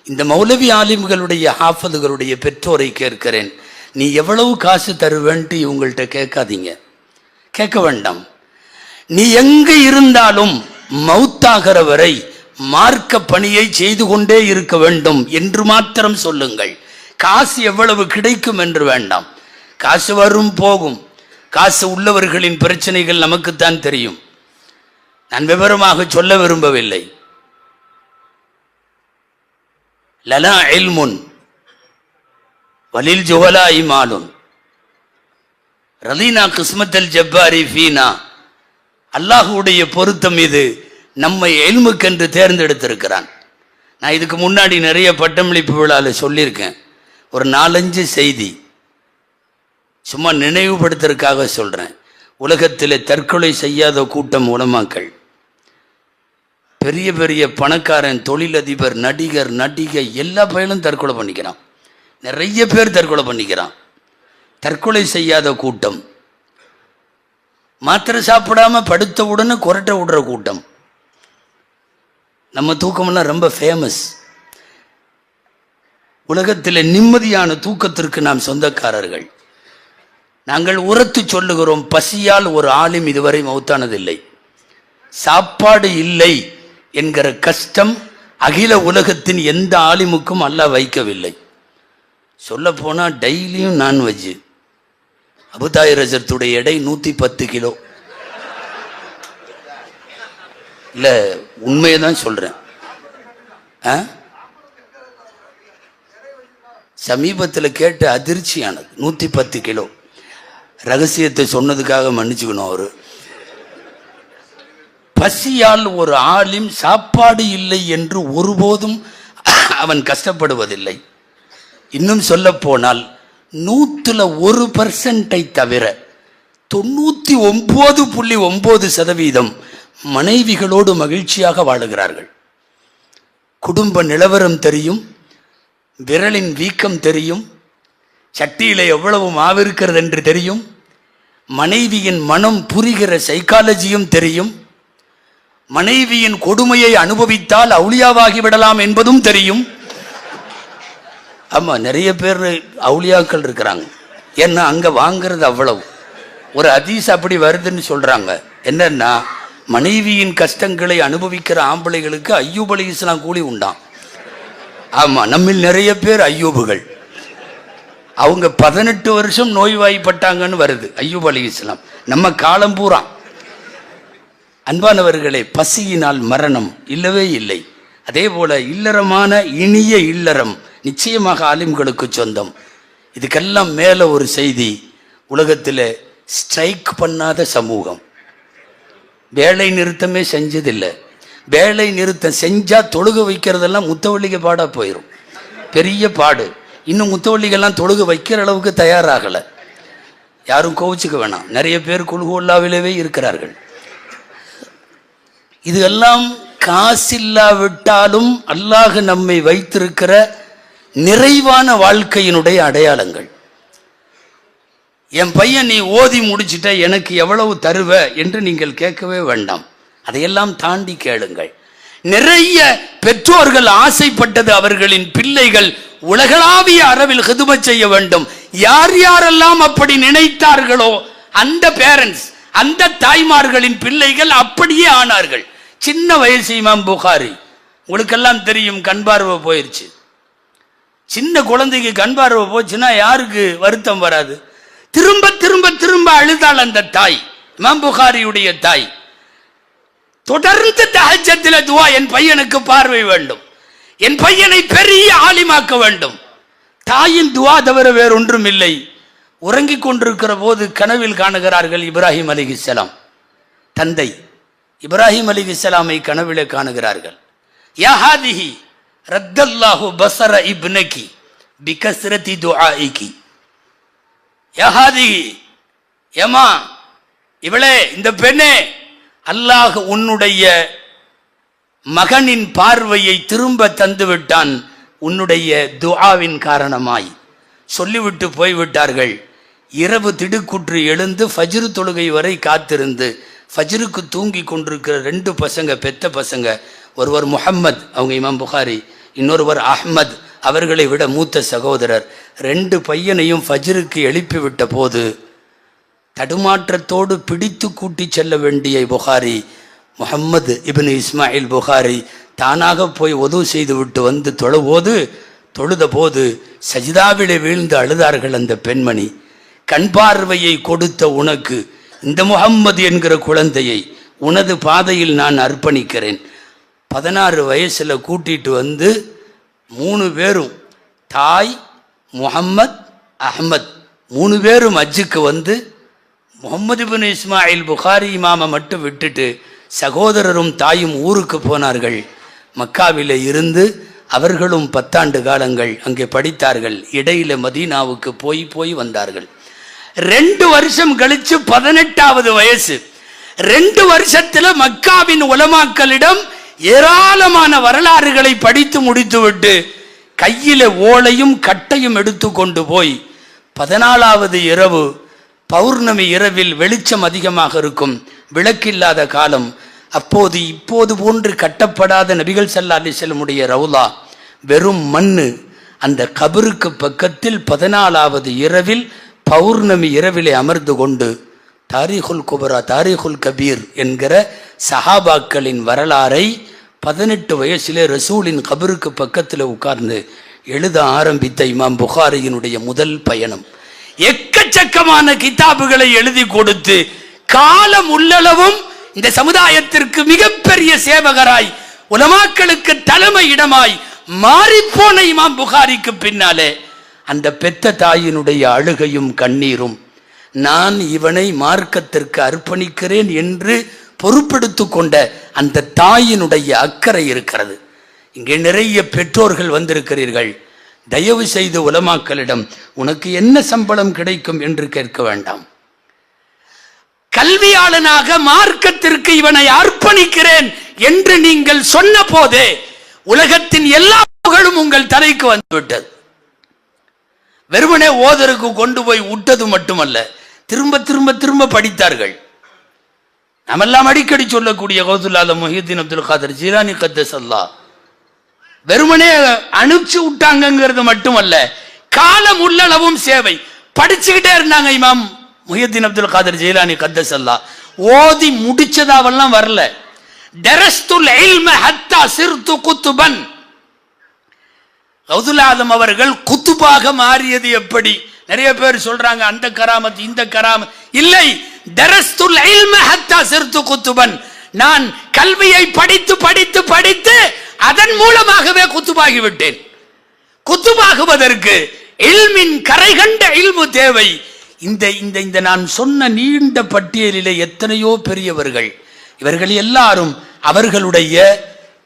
இந்த மௌலவி ஆலிம்களுடைய ஹாஃபதுகளுடைய பெற்றோரை கேட்கிறேன், நீ எவ்வளவு காசு தருவேன்ட்டு இவங்கள்ட்ட கேட்காதீங்க, கேட்க வேண்டாம். நீ எங்கே இருந்தாலும் மௌத்தாகிற வரை மார்க்க பணியை செய்து கொண்டே இருக்க வேண்டும் என்று மாத்திரம் சொல்லுங்கள். காசு எவ்வளவு கிடைக்கும் என்று வேண்டாம். காசு வரும் போகும். காசு உள்ளவர்களின் பிரச்சனைகள் நமக்குத்தான் தெரியும். நான் விவரமாக சொல்ல விரும்பவில்லை. லனா இல்முன் வலில் ஜுவலாஇ மாலுன். ரலீனா கிஸ்மத்தல் ஜப்பாரி ஃபீனா, அல்லாஹுடைய பொருத்தம் இது நம்மை இல்முக்கென்று தேர்ந்தெடுத்திருக்கிறான். நான் இதுக்கு முன்னாடி நிறைய பட்டமளிப்பு விழாவில் சொல்லியிருக்கேன். ஒரு 4-5 செய்தி சும்மா நினைவுபடுத்துறதுக்காக சொல்கிறேன். உலகத்தில் தற்கொலை செய்யாத கூட்டம் உலமாக்கள். பெரிய பெரிய பணக்காரன், தொழிலதிபர், நடிகர், நடிகை எல்லா பயிலும் தற்கொலை பண்ணிக்கிறான். நிறைய பேர் தற்கொலை பண்ணிக்கிறான். தற்கொலை செய்யாத கூட்டம். மாத்திரை சாப்பிடாம படுத்த உடனே கொரட்டை விடுற கூட்டம். நம்ம தூக்கமெல்லாம் ரொம்ப ஃபேமஸ். உலகத்தில் நிம்மதியான தூக்கத்திற்கு நாம் சொந்தக்காரர்கள். நாங்கள் உரத்து சொல்லுகிறோம், பசியால் ஒரு ஆலிம் இதுவரை மௌத்தானதில்லை. சாப்பாடு இல்லை என்கிற கஷ்டம் அகில உலகத்தின் எந்த ஆலிமுக்கும் அல்லாஹ் வைக்கவில்லை. சொல்ல போனால் டெய்லியும் நான்வெஜ். அபுதாயிர் ரஜத்துடைய எடை 110 கிலோ. இல்லை, உண்மையை தான் சொல்கிறேன். சமீபத்தில் கேட்ட அதிர்ச்சியானது 110 கிலோ. ரகசியத்தை சொன்னதுக்காக மன்னிச்சுக்கணும். அவரு பசியால் ஒரு ஆலிம் சாப்பாடு இல்லை என்று ஒருபோதும் அவன் கஷ்டப்படுவதில்லை. இன்னும் சொல்ல போனால் 100% தவிர 99.9% மனைவிகளோடு மகிழ்ச்சியாக வாழுகிறார்கள். குடும்ப நிலவரம் தெரியும், விரலின் வீக்கம் தெரியும், சட்டியில எவ்வளவு மாவிருக்கிறது என்று தெரியும், மனைவியின் மனம் புரிகிற சைக்காலஜியும் தெரியும், மனைவியின் கொடுமையை அனுபவித்தால் அவுளியாவாகி விடலாம் என்பதும் தெரியும். ஆமாம், நிறைய பேர் அவுளியாக்கள் இருக்கிறாங்க. ஏன்னா அங்கே வாங்கிறது அவ்வளவு. ஒரு ஹதீஸ் அப்படி வருதுன்னு சொல்கிறாங்க. என்னன்னா, மனைவியின் கஷ்டங்களை அனுபவிக்கிற ஆம்பளைகளுக்கு அய்யூப் அலைஹிஸ்ஸலாம் கூலி உண்டாம். ஆமாம், நம்மில் நிறைய பேர் அய்யூபுகள். அவங்க 18 வருஷம் நோய்வாய்ப்பட்டாங்கன்னு வருது அய்யூப் அலைஹிஸ்ஸலாம். நம்ம காலம் பூரா. அன்பானவர்களே, பசியினால் மரணம் இல்லவே இல்லை. அதே போல இல்லறமான இனிய இல்லறம் நிச்சயமாக ஆலிம்களுக்கு சொந்தம். இதுக்கெல்லாம் மேலே ஒரு செய்தி. உலகத்தில் ஸ்ட்ரைக் பண்ணாத சமூகம். வேலை நிறுத்தமே செஞ்சதில்லை. வேலை நிறுத்தம் செஞ்சால் தொழுக வைக்கிறதெல்லாம் முத்தவள்ளிக்கு பாடாக போயிடும். பெரிய பாடு. இன்னும் முத்தவள்ளிகள்லாம் தொழுக வைக்கிற அளவுக்கு தயாராகலை. யாரும் கோவிச்சுக்க வேணாம். நிறைய பேர் குல்ஹுவல்லாவிலவே இருக்கிறார்கள். இதெல்லாம் காசில்லாவிட்டாலும் அல்லாஹ் நம்மை வைத்திருக்கிற நிறைவான வாழ்க்கையினுடைய அடையாளங்கள். என் பையன் நீ ஓதி முடிச்சிட்ட, எனக்கு எவ்வளவு தருவ என்று நீங்கள் கேட்கவே வேண்டாம். அதையெல்லாம் தாண்டி கேளுங்கள். நிறைய பெற்றோர்கள் ஆசைப்பட்டது அவர்களின் பிள்ளைகள் உலகளாவிய அளவில் ஹிதுமத் செய்ய வேண்டும். யார் யாரெல்லாம் அப்படி நினைத்தார்களோ அந்த பேரண்ட்ஸ், அந்த தாய்மார்களின் பிள்ளைகள் அப்படியே ஆனார்கள். சின்ன வயசு இமாம் புகாரி, உங்களுக்கெல்லாம் தெரியும், கண் பார்வை போயிடுச்சு. சின்ன குழந்தைக்கு கண் பார்வை போச்சுன்னா யாருக்கு வருத்தம் வராது? திரும்ப திரும்ப திரும்ப அழுதாள் அந்த தாய், இமாம் புகாரியுடைய தாய். தொடர்ந்து தஹஜ்ஜத்தில் துவா, என் பையனுக்கு பார்வை வேண்டும், என் பையனை பெரிய ஆலிமாக்க வேண்டும். தாயின் துவா தவிர வேறொன்றும் இல்லை. உறங்கிக் கொண்டிருக்கிற போது கனவில் காணுகிறார்கள் இப்ராஹிம் அலைஹிஸ்ஸலாம். தந்தை இப்ராஹிம் அலைஹிஸ்ஸலாமை கனவிலே காணுகிறார்கள். யா ஹாதிஹி ரத்தல்லாஹு பஸர இப்னகி பிகஸ்ரதி துஆஇகி. யா ஹாதிஹி, ஏமா இவளே, இந்த பெண்ணே, அல்லாஹ் உன்னுடைய மகனின் பார்வையை திரும்ப தந்து விட்டான் உன்னுடைய துஆவின் காரணமாய். சொல்லிவிட்டு போய்விட்டார்கள். இரவு திடுக்குற்று எழுந்து ஃபஜ்ரு தொழுகை வரை காத்திருந்து ஃபஜ்ருக்கு தூங்கி கொண்டிருக்கிற 2 பசங்க, பெத்த பசங்க. ஒருவர் முஹம்மத், அவங்க இமாம் புகாரி, இன்னொருவர் அஹ்மத், அவர்களை விட மூத்த சகோதரர். 2 பையனையும் ஃபஜ்ருக்கு எழுப்பிவிட்ட போது தடுமாற்றத்தோடு பிடித்து கூட்டி செல்ல வேண்டிய புகாரி, முஹம்மது இப்னு இஸ்மாயில் புகாரி, தானாக போய் ஒது செய்து விட்டு வந்து தொழுத போது சஜிதாவிலே வீழ்ந்து அழுதார்கள் அந்த பெண்மணி. கண் பார்வையை கொடுத்த உனக்கு இந்த முஹம்மது என்கிற குழந்தையை உனது பாதையில் நான் அர்ப்பணிக்கிறேன். 16 வயசுல கூட்டிட்டு வந்து 3 பேரும், தாய், முஹம்மத், அஹ்மத், 3 பேரும் ஹஜ்ஜுக்கு வந்து முகமது பின் இஸ்மாயில் புகாரி இமாமை மட்டும் விட்டுட்டு சகோதரரும் தாயும் ஊருக்கு போனார்கள். மக்காவிலே இருந்து அவர்களும் 10 ஆண்டு காலங்கள் அங்கே படித்தார்கள். இடையில மதீனாவுக்கு போய் வந்தார்கள். 2 வருஷம் கழிச்சு 18வது வயசு. 2 வருஷத்துல மக்காவின் உலமாக்களிடம் ஏராளமான வரலாறுகளை படித்து முடித்துவிட்டு கையில ஓலையும் கட்டையும் எடுத்து கொண்டு போய் 14வது இரவு பௌர்ணமி இரவில் வெளிச்சம் அதிகமாக இருக்கும், விளக்கில்லாத காலம். அப்போது இப்போது போன்று கட்டப்படாத நபிகள் ஸல்லல்லாஹு அலைஹி வஸல்லமுடைய ரவுலா வெறும் மண்ணு. அந்த கபருக்கு பக்கத்தில் 14வது இரவில் பௌர்ணமி இரவிலே அமர்ந்து கொண்டு தாரீகுல் குபரா தாரீகுல் கபீர் என்கிற சஹாபாக்களின் வரலாறை 18 வயசிலே ரசூலின் கபருக்கு பக்கத்தில் உட்கார்ந்து எழுத ஆரம்பித்த இமாம் புகாரியினுடைய முதல் பயணம். எக்கச்சக்கமான கிதாபுகளை எழுதி கொடுத்து காலம் உள்ளளவும் இந்த சமுதாயத்திற்கு மிகப்பெரிய சேவகராய் உலமாக்களுக்கு தலைமை இடமாய் மாறிப்போன இமாம் புகாரிக்கு பின்னாலே அந்த பெத்த தாயினுடைய அழுகையும் கண்ணீரும், நான் இவனை மார்க்கத்திற்கு அர்ப்பணிக்கிறேன் என்று பொறுப்பெடுத்து கொண்ட அந்த தாயினுடைய அக்கறை இருக்கிறது. இங்கே நிறைய பெற்றோர்கள் வந்திருக்கிறீர்கள். தயவு செய்து உலமாக்களிடம் உனக்கு என்ன சம்பளம் கிடைக்கும் என்று கேட்க வேண்டாம். கல்வியாளனாக மார்க்கத்திற்கு இவனை அர்ப்பணிக்கிறேன் என்று நீங்கள் சொன்ன போதே உலகத்தின் எல்லா புகழும் உங்கள் தலைக்கு வந்துவிட்டது. வெறுமனே ஓதருக்கு கொண்டு போய் விட்டது மட்டுமல்ல, திரும்ப திரும்ப திரும்ப படித்தார்கள். நாமெல்லாம் அடிக்கடி சொல்லக்கூடிய கௌசுல் ஆலம் முஹியுத்தீன் அப்துல் காதர் ஜீலானி கத்தஸல்லாஹ் வெறுமனே அனுப்பிச்சு விட்டாங்கிறது மட்டுமல்ல, காலம் உள்ளளவும் சேவை படிச்சுக்கிட்டே இருந்தாங்க. இமாம் முஹியுத்தீன் அப்துல் காதர் ஜீலானி கத்தஸல்லாஹ் ஓதி முடிச்சதாவெல்லாம் வரல. தரஸ்துல் இல்ம ஹத்தா சிர்து குத்துபன். கௌசுல் ஆலம் அவர்கள் குத்துபாக மாறியது எப்படி? நிறைய பேர் சொல்றாங்க அந்த கராமத் இந்த கராமத். இல்லை, தரஸ்துல் இல்ம ஹத்தா சிர்து குத்துபன். நான் கல்வியை படித்து படித்து படித்து அதன் மூலமாகவே குத்துபாகி விட்டேன். குத்துபாகுவதற்கு இல்மின் கரை கண்ட இல்மு தேவை. இந்த இந்த இந்த நான் சொன்ன நீண்ட பட்டியலிலே எத்தனையோ பெரியவர்கள், இவர்கள் எல்லாரும் அவர்களுடைய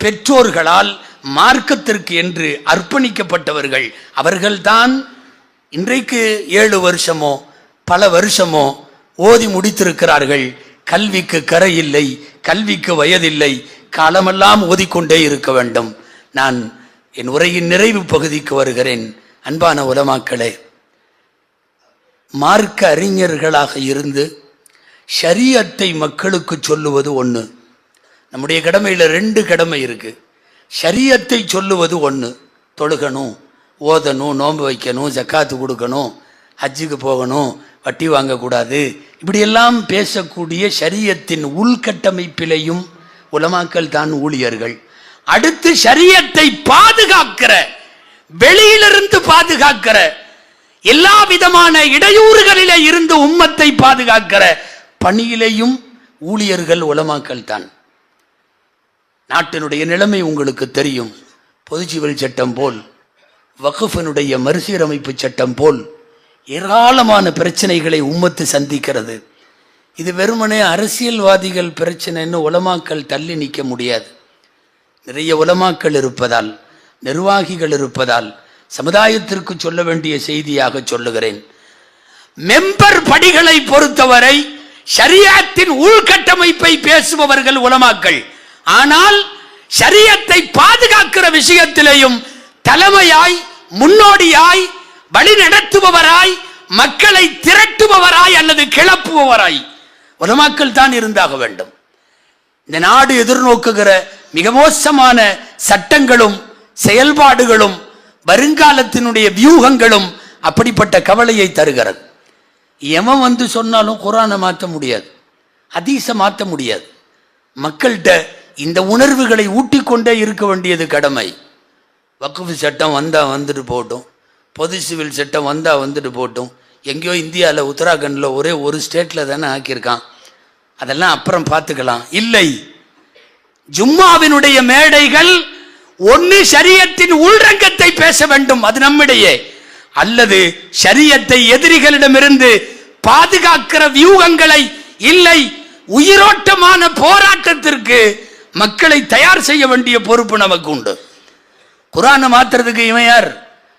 பெற்றோர்களால் மார்க்கத்திற்கு என்று அர்ப்பணிக்கப்பட்டவர்கள். அவர்கள்தான் இன்றைக்கு 7 வருஷமோ பல வருஷமோ ஓதி முடித்திருக்கிறார்கள். கல்விக்கு கரை இல்லை, கல்விக்கு வயதில்லை, காலமெல்லாம் ஓதிக்கொண்டே இருக்க வேண்டும். நான் என் உரையின் நிறைவு பகுதிக்கு வருகிறேன். அன்பான உலமாக்களே, மார்க்க அறிஞர்களாக இருந்து ஷரியத்தை மக்களுக்கு சொல்லுவது ஒன்று. நம்முடைய கடமையில் 2 கடமை இருக்கு. ஷரியத்தை சொல்லுவது ஒன்று, தொழுகணும், ஓதணும், நோன்பு வைக்கணும், ஜக்காத்து கொடுக்கணும், ஹஜ்ஜுக்கு போகணும், வட்டி வாங்கக்கூடாது, இப்படியெல்லாம் பேசக்கூடிய ஷரியத்தின் உள்கட்டமைப்பிலையும் உலமாக்கள் தான் ஊழியர்கள். அடுத்து ஷரியத்தை பாதுகாக்கிற, வெளியிலிருந்து பாதுகாக்கிற, எல்லா விதமான இடையூறுகளிலே இருந்து உம்மத்தை பாதுகாக்கிற பணியிலேயும் ஊழியர்கள் உலமாக்கள் தான். நாட்டினுடைய நிலைமை உங்களுக்கு தெரியும். பொதுச்சிவில் சட்டம் போல், வக்ஃபினுடைய மறுசீரமைப்பு சட்டம் போல் ஏராளமான பிரச்சனைகளை உம்மத்து சந்திக்கிறது. இது வெறுமனே அரசியல்வாதிகள் பிரச்சனைன்னு உலமாக்கள் தள்ளி நிற்க முடியாது. நிறைய உலமாக்கள் இருப்பதால், நிர்வாகிகள் இருப்பதால் சமுதாயத்திற்கு சொல்ல வேண்டிய செய்தியாக சொல்லுகிறேன். மெம்பர் படிகளை பொறுத்தவரை ஷரியத்தின் உள்கட்டமைப்பை பேசுபவர்கள் உலமாக்கள். ஆனால் ஷரியத்தை பாதுகாக்கிற விஷயத்திலேயும் தலைமையாய், முன்னோடியாய், வழி நடத்துபவராய், மக்களை திரட்டுபவராய் அல்லது கிளப்புபவராய் உலமாக்கள் தான் இருந்தாக வேண்டும். இந்த நாடு எதிர்நோக்குகிற மிக மோசமான சட்டங்களும் செயல்பாடுகளும் வருங்காலத்தினுடைய வியூகங்களும் அப்படிப்பட்ட கவலையை தருகிறது. எவன் வந்து சொன்னாலும் குர்ஆனை மாற்ற முடியாது, ஹதீஸை மாற்ற முடியாது. மக்கள்கிட்ட இந்த உணர்வுகளை ஊட்டிக்கொண்டே இருக்க வேண்டியது கடமை. வக்ஃப் சட்டம் வந்தா வந்துட்டு போட்டும், பொது சிவில் சட்டம் வந்தா வந்துட்டு போட்டும். எங்கேயோ இந்தியாவில் உத்தராகண்டில் ஒரே ஒரு ஸ்டேட்டில் தானே ஆக்கியிருக்கான், அதெல்லாம் அப்புறம் பார்த்துக்கலாம். இல்லை, ஜும்மாவினுடைய மேடைகள் ஒன்று ஷரியத்தின் உள்ரங்கத்தை பேச வேண்டும், அது நம்மிடையே, அல்லது ஷரியத்தை எதிரிகளிடமிருந்து பாதுகாக்கிற வியூகங்களை இல்லை, உயிரோட்டமான போராட்டத்திற்கு மக்களை தயார் செய்ய வேண்டிய பொறுப்பு நமக்கு உண்டு. குர்ஆனை மாத்துறதுக்கு இவன் யார்?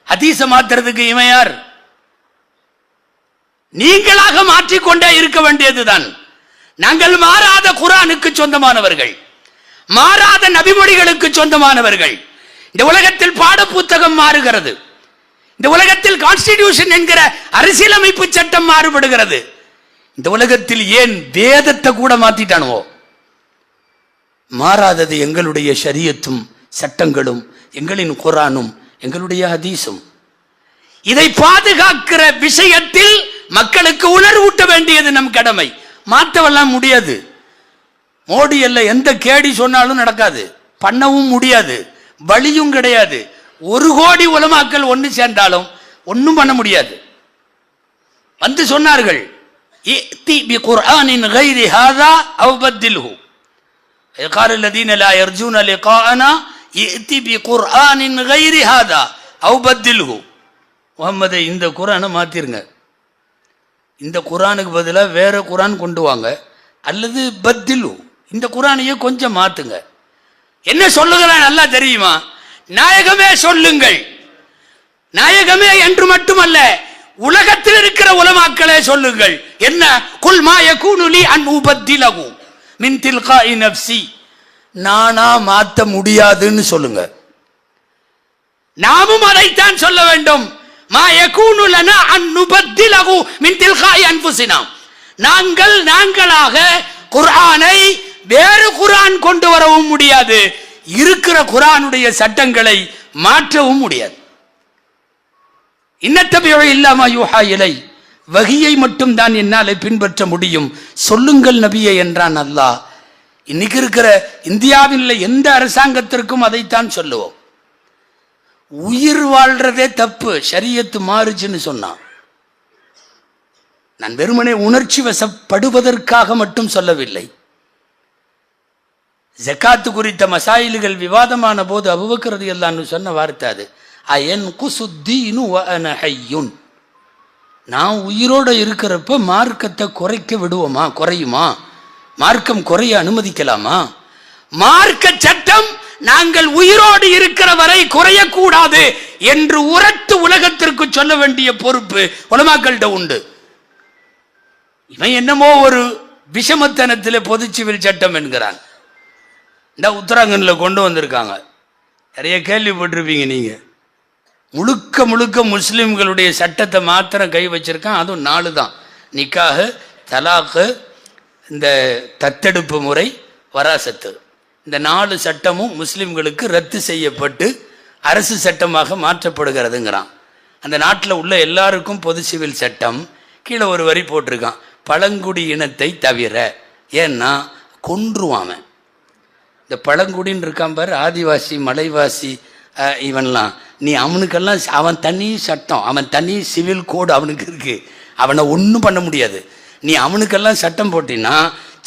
ஹதீஸ மாத்துறதுக்கு இவன் யார்? நீங்களாக மாற்றிக்கொண்டே இருக்க வேண்டியதுதான். நாங்கள் மாறாத குர்ஆனுக்கு சொந்தமானவர்கள், மாறாத நபிமொழிகளுக்கு சொந்தமானவர்கள். இந்த உலகத்தில் பாட புத்தகம் மாறுகிறது, இந்த உலகத்தில் கான்ஸ்டிடியூஷன் என்கிற அரசியலமைப்பு சட்டம் மாறுபடுகிறது. இந்த உலகத்தில் ஏன் வேதத்தை கூட மாத்திட்டானுவோ? மாறாதது எங்களுடைய ஷரியத்தும் சட்டங்களும், எங்களின் குர்ஆனும் எங்களுடைய ஹதீஸும். இதை பாதுகாக்கிற விஷயத்தில் மக்களுக்கு உணர்வூட்ட வேண்டியது நம் கடமை. மாற்றவெல்லாம் முடியாது. மோடி அல்ல எந்த கேடி சொன்னாலும் நடக்காது, பண்ணவும் முடியாது, வழியும் கிடையாது. 1 கோடி உலமாக்கள் ஒன்று சேர்ந்தாலும் ஒன்றும் பண்ண முடியாது. வந்து சொன்னார்கள், இத்தி பி குர்ஆனின் கைரி ஹாதா அவ் பத்தில்ஹு. قال الذين لا يرجون لقاءنا இத்தி பி குர்ஆனின் கைரி ஹாதா அவ் பத்தில்ஹு. முஹம்மதே, இந்த குர்ஆனை மாத்திருங்க, இந்த குர்ஆனுக்கு பதிலாக வேற குர்ஆன் கொண்டு வாங்க, அல்லது பத்திலு, இந்த குர்ஆனையே கொஞ்சம் மாத்துங்க. என்ன சொல்லுகிறான் நல்லா தெரியுமா? நாயகமே சொல்லுங்கள். நாயகமே என்று மட்டுமல்ல, உலகத்தில் இருக்கிற உலமாக்களே சொல்லுங்கள். என்ன? குல் மா யகூனு லி அன் உபத்திலஹு மின் தில்காஇ நஃப்ஸி. நானா மாத்த முடியாதுன்னு சொல்லுங்க. நாமும் அதைத்தான் சொல்ல வேண்டும். மா யகூனு லனா அன் நுபத்திலஹு மின் தில்காஇ அன்ஃபுஸினா. நாங்களாக குர்ஆனை வேறு குர்ஆன் கொண்டு வரவும் முடியாது, இருக்கிற குர்ஆனுடைய சட்டங்களை மாற்றவும் முடியாது. இன்னத்தபியு இல்லாம யூஹா இலை. வஹியை மட்டும் தான் என்னாலே பின்பற்ற முடியும், சொல்லுங்கள் நபியே என்றான் அல்லாஹ். இன்னைக்கு இருக்கிற இந்தியாவில் எந்த அரசாங்கத்திற்கும் அதைத்தான் சொல்லுவோம். உயிர் வாழ்றதே தப்பு, ஷரியத்து மாறுச்சுன்னு சொன்னான். நான் வெறுமனே உணர்ச்சி வசப்படுவதற்காக மட்டும் சொல்லவில்லை. ஜகாத்து குறித்த மசாயில்கள் விவாதமான போது அபூபக்கர் ரலியல்லாஹு அன்ஹு சொன்ன வார்த்தை அது, அயன் குசுத்தீனு வ அன ஹய்யுன். நான் உயிரோட இருக்கிறப்ப மார்க்கத்தை குறைக்க விடுவோமா? குறையுமா? மார்க்கம் குறைய அனுமதிக்கலாமா? மார்க்க சட்டம் நாங்கள் உயிரோடு இருக்கிற வரை குறையக்கூடாது என்று உரத்து உலகத்திற்கு சொல்ல வேண்டிய பொறுப்பு உலமாக்கள்கிட்ட உண்டு. இவன் என்னமோ ஒரு விஷமத்தனத்தில் பொது சிவில் சட்டம் என்கிறான். இந்த உத்தராகண்டில் கொண்டு வந்திருக்காங்க, நிறைய கேள்விப்பட்டிருப்பீங்க நீங்க. முழுக்க முழுக்க முஸ்லிம்களுடைய சட்டத்தை மாத்திரம் கை வச்சிருக்கான். அதுவும் 4 தான்: நிக்காஹ், தலாக்கு, இந்த தத்தெடுப்பு முறை, வராசத்து. இந்த 4 சட்டமும் முஸ்லிம்களுக்கு ரத்து செய்யப்பட்டு அரசு சட்டமாக மாற்றப்படுகிறதுங்கிறான். அந்த நாட்டில் உள்ள எல்லாருக்கும் பொது சிவில் சட்டம். கீழே ஒரு வரி போட்டிருக்கான், பழங்குடி இனத்தை தவிர. ஏன்னா கொன்றுவான். இந்த பழங்குடின்னு இருக்கான் பாரு, ஆதிவாசி, மலைவாசி, இவன்லாம், நீ அவனுக்கெல்லாம் அவன் தனி சட்டம், அவன் தனி சிவில் கோடு அவனுக்கு இருக்கு, அவனை ஒன்றும் பண்ண முடியாது. நீ அவனுக்கெல்லாம் சட்டம் போட்டின்னா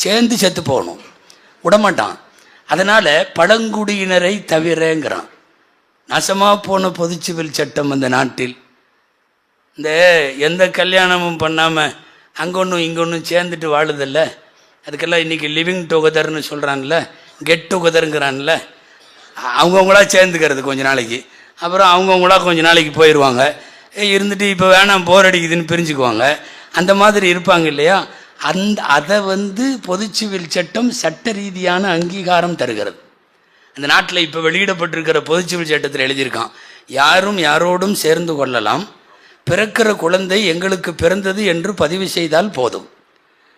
சேர்ந்து செத்து போகணும், விடமாட்டான். அதனால் பழங்குடியினரை தவிரங்கிறான். நாசமாக போன பொது சிவில் சட்டம் அந்த நாட்டில். இந்த எந்த கல்யாணமும் பண்ணாமல் அங்கொன்றும் இங்கொன்றும் சேர்ந்துட்டு வாழுதில்ல, அதுக்கெல்லாம் இன்றைக்கி லிவிங் டுகெதர்னு சொல்கிறான்ல, கெட் டுகெதருங்கிறான்ல. அவங்கவுங்களா சேர்ந்துக்கிறது கொஞ்ச நாளைக்கு, அப்புறம் அவங்கவுங்களா கொஞ்ச நாளைக்கு போயிடுவாங்க, இருந்துட்டு இப்போ வேணாம் போர் அடிக்குதுன்னு பிரிஞ்சுக்குவாங்க. அந்த மாதிரி இருப்பாங்க இல்லையா? அதை பொது சிவில் சட்டம் சட்ட ரீதியான அங்கீகாரம் தருகிறது. அந்த நாட்டில் இப்போ வெளியிடப்பட்டிருக்கிற பொது சிவில் சட்டத்தில் எழுதியிருக்கான், யாரும் யாரோடும் சேர்ந்து கொள்ளலாம், பிறக்கிற குழந்தை எங்களுக்கு பிறந்தது என்று பதிவு செய்தால் போதும்.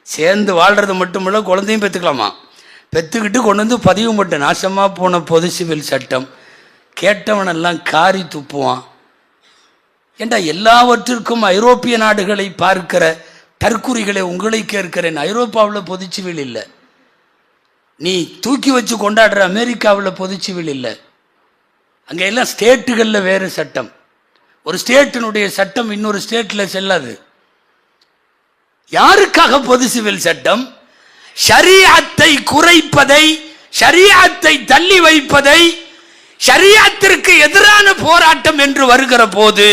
சேர்ந்து வாழ்கிறது மட்டுமில்ல, குழந்தையும் பெற்றுக்கலாமா, பெற்றுக்கிட்டு கொண்டு வந்து பதிவு மட்டும். நாசமாக போன பொது சிவில் சட்டம். கேட்டவனெல்லாம் காரி துப்புவான். ஏண்டா எல்லாவற்றிற்கும் ஐரோப்பிய நாடுகளை பார்க்கிற தற்குறிகளை உங்களை கேட்கிறேன். ஐரோப்பாவில் பொது சிவில் இல்லை. நீ தூக்கி வச்சு கொண்டாடுற அமெரிக்காவில் பொது சிவில் இல்லை. அங்கே எல்லாம் ஸ்டேட்டுகளில் வேறு சட்டம். ஒரு ஸ்டேட்டினுடைய சட்டம் இன்னொரு ஸ்டேட்டில் செல்லாது. யாருக்காக பொது சிவில் சட்டம்? ஷரீஅத்தை குறைப்பதை, ஷரீஅத்தை தள்ளி வைப்பதை, ஷரீஅத்திற்கு எதிரான போராட்டம் என்று வருகிற போது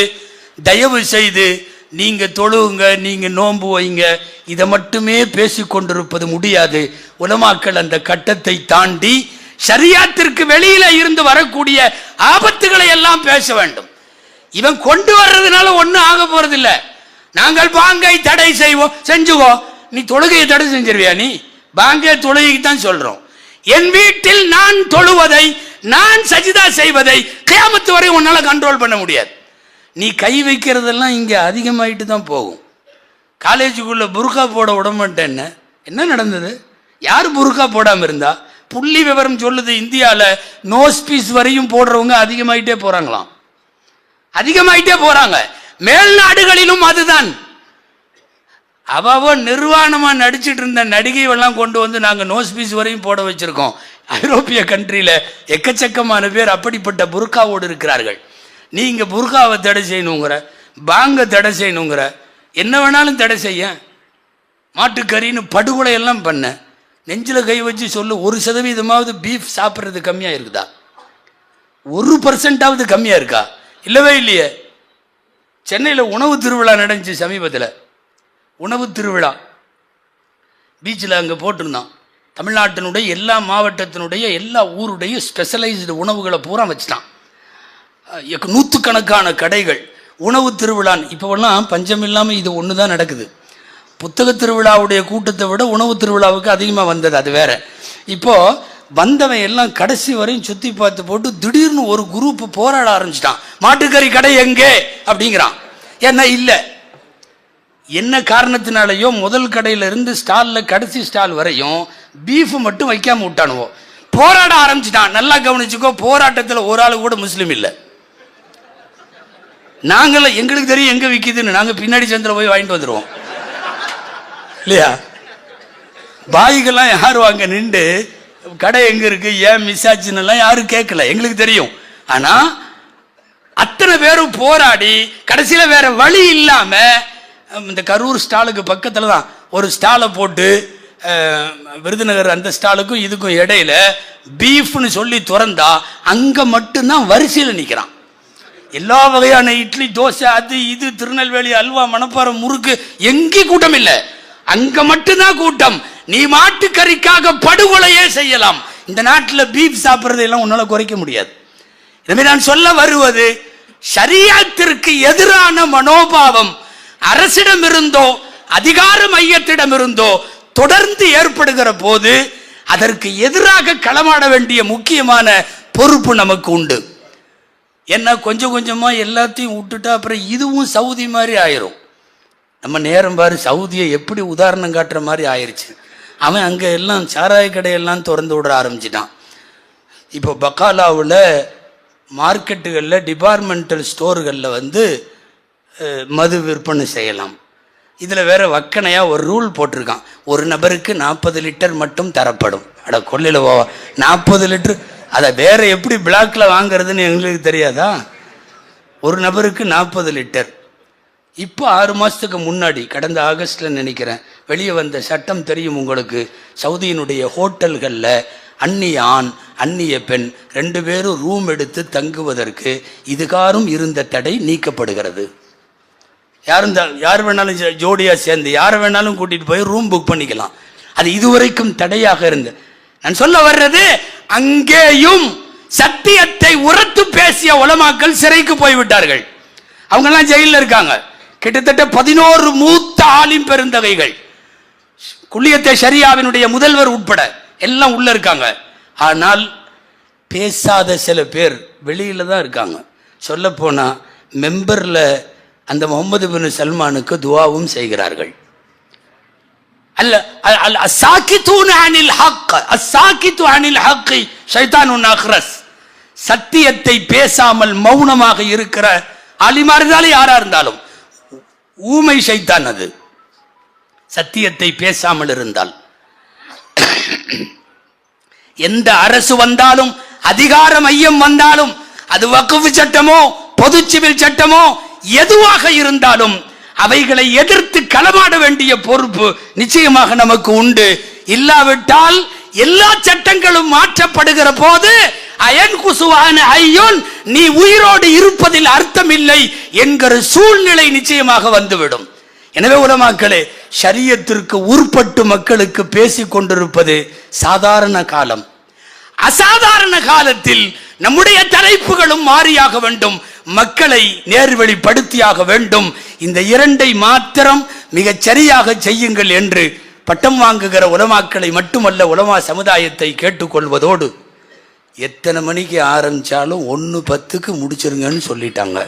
தயவு செய்து நீங்க தொழுவுங்க, நீங்க நோன்பு வைங்க, இதை மட்டுமே பேசிக்கொண்டிருப்பது முடியாது. உலமாக்கள் அந்த கட்டத்தை தாண்டி ஷரியாத்திற்கு வெளியில இருந்து வரக்கூடிய ஆபத்துகளை எல்லாம் பேச வேண்டும். இவன் கொண்டு வர்றதுனால ஒன்றும் ஆக போறதில்லை. நாங்கள் பாங்கை தடை செய்வோம், செஞ்சுக்கோ. நீ தொழுகையை தடை செஞ்சிருவியா? நீ பாங்கை தொழுகைக்கு தான் சொல்றோம். என் வீட்டில் நான் தொழுவதை, நான் சஜிதா செய்வதை கியாமத்து வரை உன்னால கண்ட்ரோல் பண்ண முடியாது. நீ கை வைக்கிறதெல்லாம் இங்க அதிகமாயிட்டு தான் போகும். காலேஜுக்குள்ள புர்கா போட விட மாட்டேன். என்ன நடந்தது? யார் புர்கா போடாம இருந்தா? புள்ளி விவரம் சொல்லுது, இந்தியாவில் நோஸ் பீஸ் வரையும் போடுறவங்க அதிகமாயிட்டே போறாங்களாம். அதிகமாயிட்டே போறாங்க. மேல் நாடுகளிலும் அதுதான். அவ நிர்வாணமா நடிச்சிட்டு இருந்த நடிகைவெல்லாம் கொண்டு வந்து நாங்க நோஸ் பீஸ் வரையும் போட வச்சிருக்கோம். ஐரோப்பிய கண்ட்ரியில எக்கச்சக்கமான பேர் அப்படிப்பட்ட புர்காவோடு இருக்கிறார்கள். நீங்க புர்காவை தடை செய்யணுங்கிற, பாங்க தடை செய்யணுங்கிற, என்ன வேணாலும் தடை செய்ய. மாட்டுக்கறின்னு படுகொலை எல்லாம் பண்ண. நெஞ்சில கை வச்சு சொல்லு, 1% பீஃப் சாப்பிட்றது கம்மியா இருக்குதா? 1% கம்மியா இருக்கா? இல்லவே இல்லையே. சென்னையில் உணவு திருவிழா நடந்துச்சு சமீபத்தில். உணவு திருவிழா பீச்சில் அங்கே போட்டிருந்தான். தமிழ்நாட்டினுடைய எல்லா மாவட்டத்தினுடைய எல்லா ஊருடைய ஸ்பெஷலைஸ்டு உணவுகளை பூரா வச்சுட்டான். 100கணக்கான கடைகள். உணவு திருவிழான்னு இப்போவெல்லாம் பஞ்சம் இல்லாமல் இது ஒன்று தான் நடக்குது. புத்தக திருவிழாவுடைய கூட்டத்தை விட உணவு திருவிழாவுக்கு அதிகமாக வந்தது, அது வேற. இப்போ வந்தவன் எல்லாம் கடைசி வரையும் சுற்றி பார்த்து போட்டு திடீர்னு ஒரு குரூப் போராட ஆரம்பிச்சிட்டான். மாட்டுக்கறி கடை எங்கே அப்படிங்கிறான். ஏன்னா இல்லை, என்ன காரணத்தினாலேயோ முதல் கடையில இருந்து ஸ்டாலில் கடைசி ஸ்டால் வரையும் பீஃப் மட்டும் வைக்காம விட்டானுவோ. போராட ஆரம்பிச்சிட்டான். நல்லா கவனிச்சுக்கோ, போராட்டத்தில் ஒரு ஆளு கூட முஸ்லீம் இல்லை. நாங்களும் எங்களுக்கு தெரியும் எங்க விற்கிதுன்னு, நாங்க பின்னாடி சந்திர போய் வாங்கிட்டு வந்துடுவோம் இல்லையா? பாய்கள்லாம் யாரும் அங்க நின்று கடை எங்க இருக்கு, ஏன் மிஸ் ஆச்சுன்னு யாரும் கேட்கல, எங்களுக்கு தெரியும். ஆனா அத்தனை பேரும் போராடி கடைசியில வேற வழி இல்லாம இந்த கரூர் ஸ்டாலுக்கு பக்கத்துல தான் ஒரு ஸ்டாலை போட்டு, விருதுநகர் அந்த ஸ்டாலுக்கும் இதுக்கும் இடையில பீஃப்னு சொல்லி திறந்தா அங்க மட்டும்தான் வரிசையில் நிற்கிறான். எல்லா வகையான இட்லி, தோசை, அது இது, திருநெல்வேலி அல்வா, மணப்பாறை, முறுக்கு, எங்கேயும் கூட்டம் இல்லை. அங்க மட்டும்தான் கூட்டம். நீ மாட்டுக்கறிக்காக படுகொலையே செய்யலாம். இந்த நாட்டில் பீஃப் சாப்பிட்றதெல்லாம் உன்னால குறைக்க முடியாது. எனவே நான் சொல்ல வருவது, ஷரியத்திற்கு எதிரான மனோபாவம் அரசிடம் இருந்தோ அதிகார மையத்திடம் இருந்தோ தொடர்ந்து ஏற்படுகிற போது அதற்கு எதிராக களமாட வேண்டிய முக்கியமான பொறுப்பு நமக்கு உண்டு. ஏன்னா கொஞ்சம் கொஞ்சமா எல்லாத்தையும் விட்டுட்டா அப்புறம் இதுவும் சவுதி மாதிரி ஆயிரும். நம்ம நேரம் பாரு, சவுதியை எப்படி உதாரணம் காட்டுற மாதிரி ஆயிடுச்சு. அவன் அங்க எல்லாம் சாராய கடையெல்லாம் திறந்து விட ஆரம்பிச்சிட்டான். இப்போ பக்காலாவில் மார்க்கெட்டுகளில், டிபார்ட்மெண்டல் ஸ்டோர்களில் வந்து மது விற்பனை செய்யலாம். இதில் வேற வக்கனையாக ஒரு ரூல் போட்டிருக்கான். ஒரு நபருக்கு 40 லிட்டர் மட்டும் தரப்படும். அட கொள்ளையில் 40 லிட்டர், அதை வேற எப்படி பிளாக்ல வாங்குறதுன்னு எங்களுக்கு தெரியாதா? ஒரு நபருக்கு 40 லிட்டர். இப்போ 6 மாதத்துக்கு முன்னாடி, கடந்த ஆகஸ்ட்ல நினைக்கிறேன், வெளியே வந்த சட்டம் தெரியும் உங்களுக்கு. சவுதியினுடைய ஹோட்டல்களில் அந்நிய ஆண் அந்நிய பெண் 2 பேரும் ரூம் எடுத்து தங்குவதற்கு இதுகாரும் இருந்த தடை நீக்கப்படுகிறது. யார் வேணாலும் ஜோடியா சேர்ந்து யாரை வேணாலும் கூட்டிட்டு போய் ரூம் புக் பண்ணிக்கலாம். அது இதுவரைக்கும் தடையாக இருந்த. நான் சொல்ல வர்றது, அங்கேயும் சத்தியத்தை உரத்து பேசிய உலமாக்கள் சிறைக்கு போய்விட்டார்கள். அவங்க எல்லாம் ஜெயிலில் இருக்காங்க. கிட்டத்தட்ட 11 மூத்த ஆலிம் பெருந்தகைகள், குல்லியத்தை ஷரியாவினுடைய முதல்வர் உட்பட எல்லாம் உள்ள இருக்காங்க. ஆனால் பேசாத சில பேர் வெளியில தான் இருக்காங்க. சொல்ல போனா மெம்பர்ல அந்த முகமது பின் சல்மானுக்கு துவாவும் செய்கிறார்கள். சத்தியத்தை பேசாமல் மௌனமாக இருக்கிற ஆலிமார்களே யாரா இருந்தாலும் ஊமை ஷைத்தான். அது சத்தியத்தை பேசாமல் இருந்தால் எந்த அரசு வந்தாலும், அதிகார மையம் வந்தாலும், அது வக்ஃப் சட்டமோ பொது சிவில் சட்டமோ எதுவாக இருந்தாலும் அவைகளை எதிர்த்து களமாட வேண்டிய பொறுப்பு நிச்சயமாக நமக்கு உண்டு. இல்லாவிட்டால் எல்லா சட்டங்களும் மாற்றப்படுகிற போது அயன்குசு வ அன ஹய்யுன், நீ உயிரோடு இருப்பதில் அர்த்தம் இல்லை என்கிற சூழ்நிலை நிச்சயமாக வந்துவிடும். எனவே உலமாக்களே, ஷரியத்திற்கு உட்பட்டு மக்களுக்கு பேசிக் கொண்டிருப்பது சாதாரண காலம். அசாதாரண காலத்தில் நம்முடைய தலைப்புகளும் மாறியாக வேண்டும், மக்களை நேர்வழிப்படுத்தியாக வேண்டும். இந்த இரண்டை மாத்திரம் மிகச் சரியாக செய்யுங்கள் என்று பட்டம் வாங்குகிற உலமாக்களை மட்டுமல்ல, உலமா சமுதாயத்தை கேட்டுக்கொள்வதோடு, எத்தனை மணிக்கு ஆரம்பிச்சாலும் 1:10 முடிச்சிருங்கன்னு சொல்லிட்டாங்க.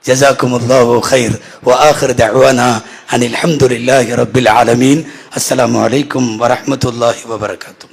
ஜஸாக்குமுல்லாஹு கைர். வ ஆகிரு தஅவானா அனில் ஹம்துலில்லாஹி ரப்பில் ஆலமீன். அஸ்ஸலாமு அலைக்கும் வரஹ்மத்துல்லாஹி வபரகாத்துஹு.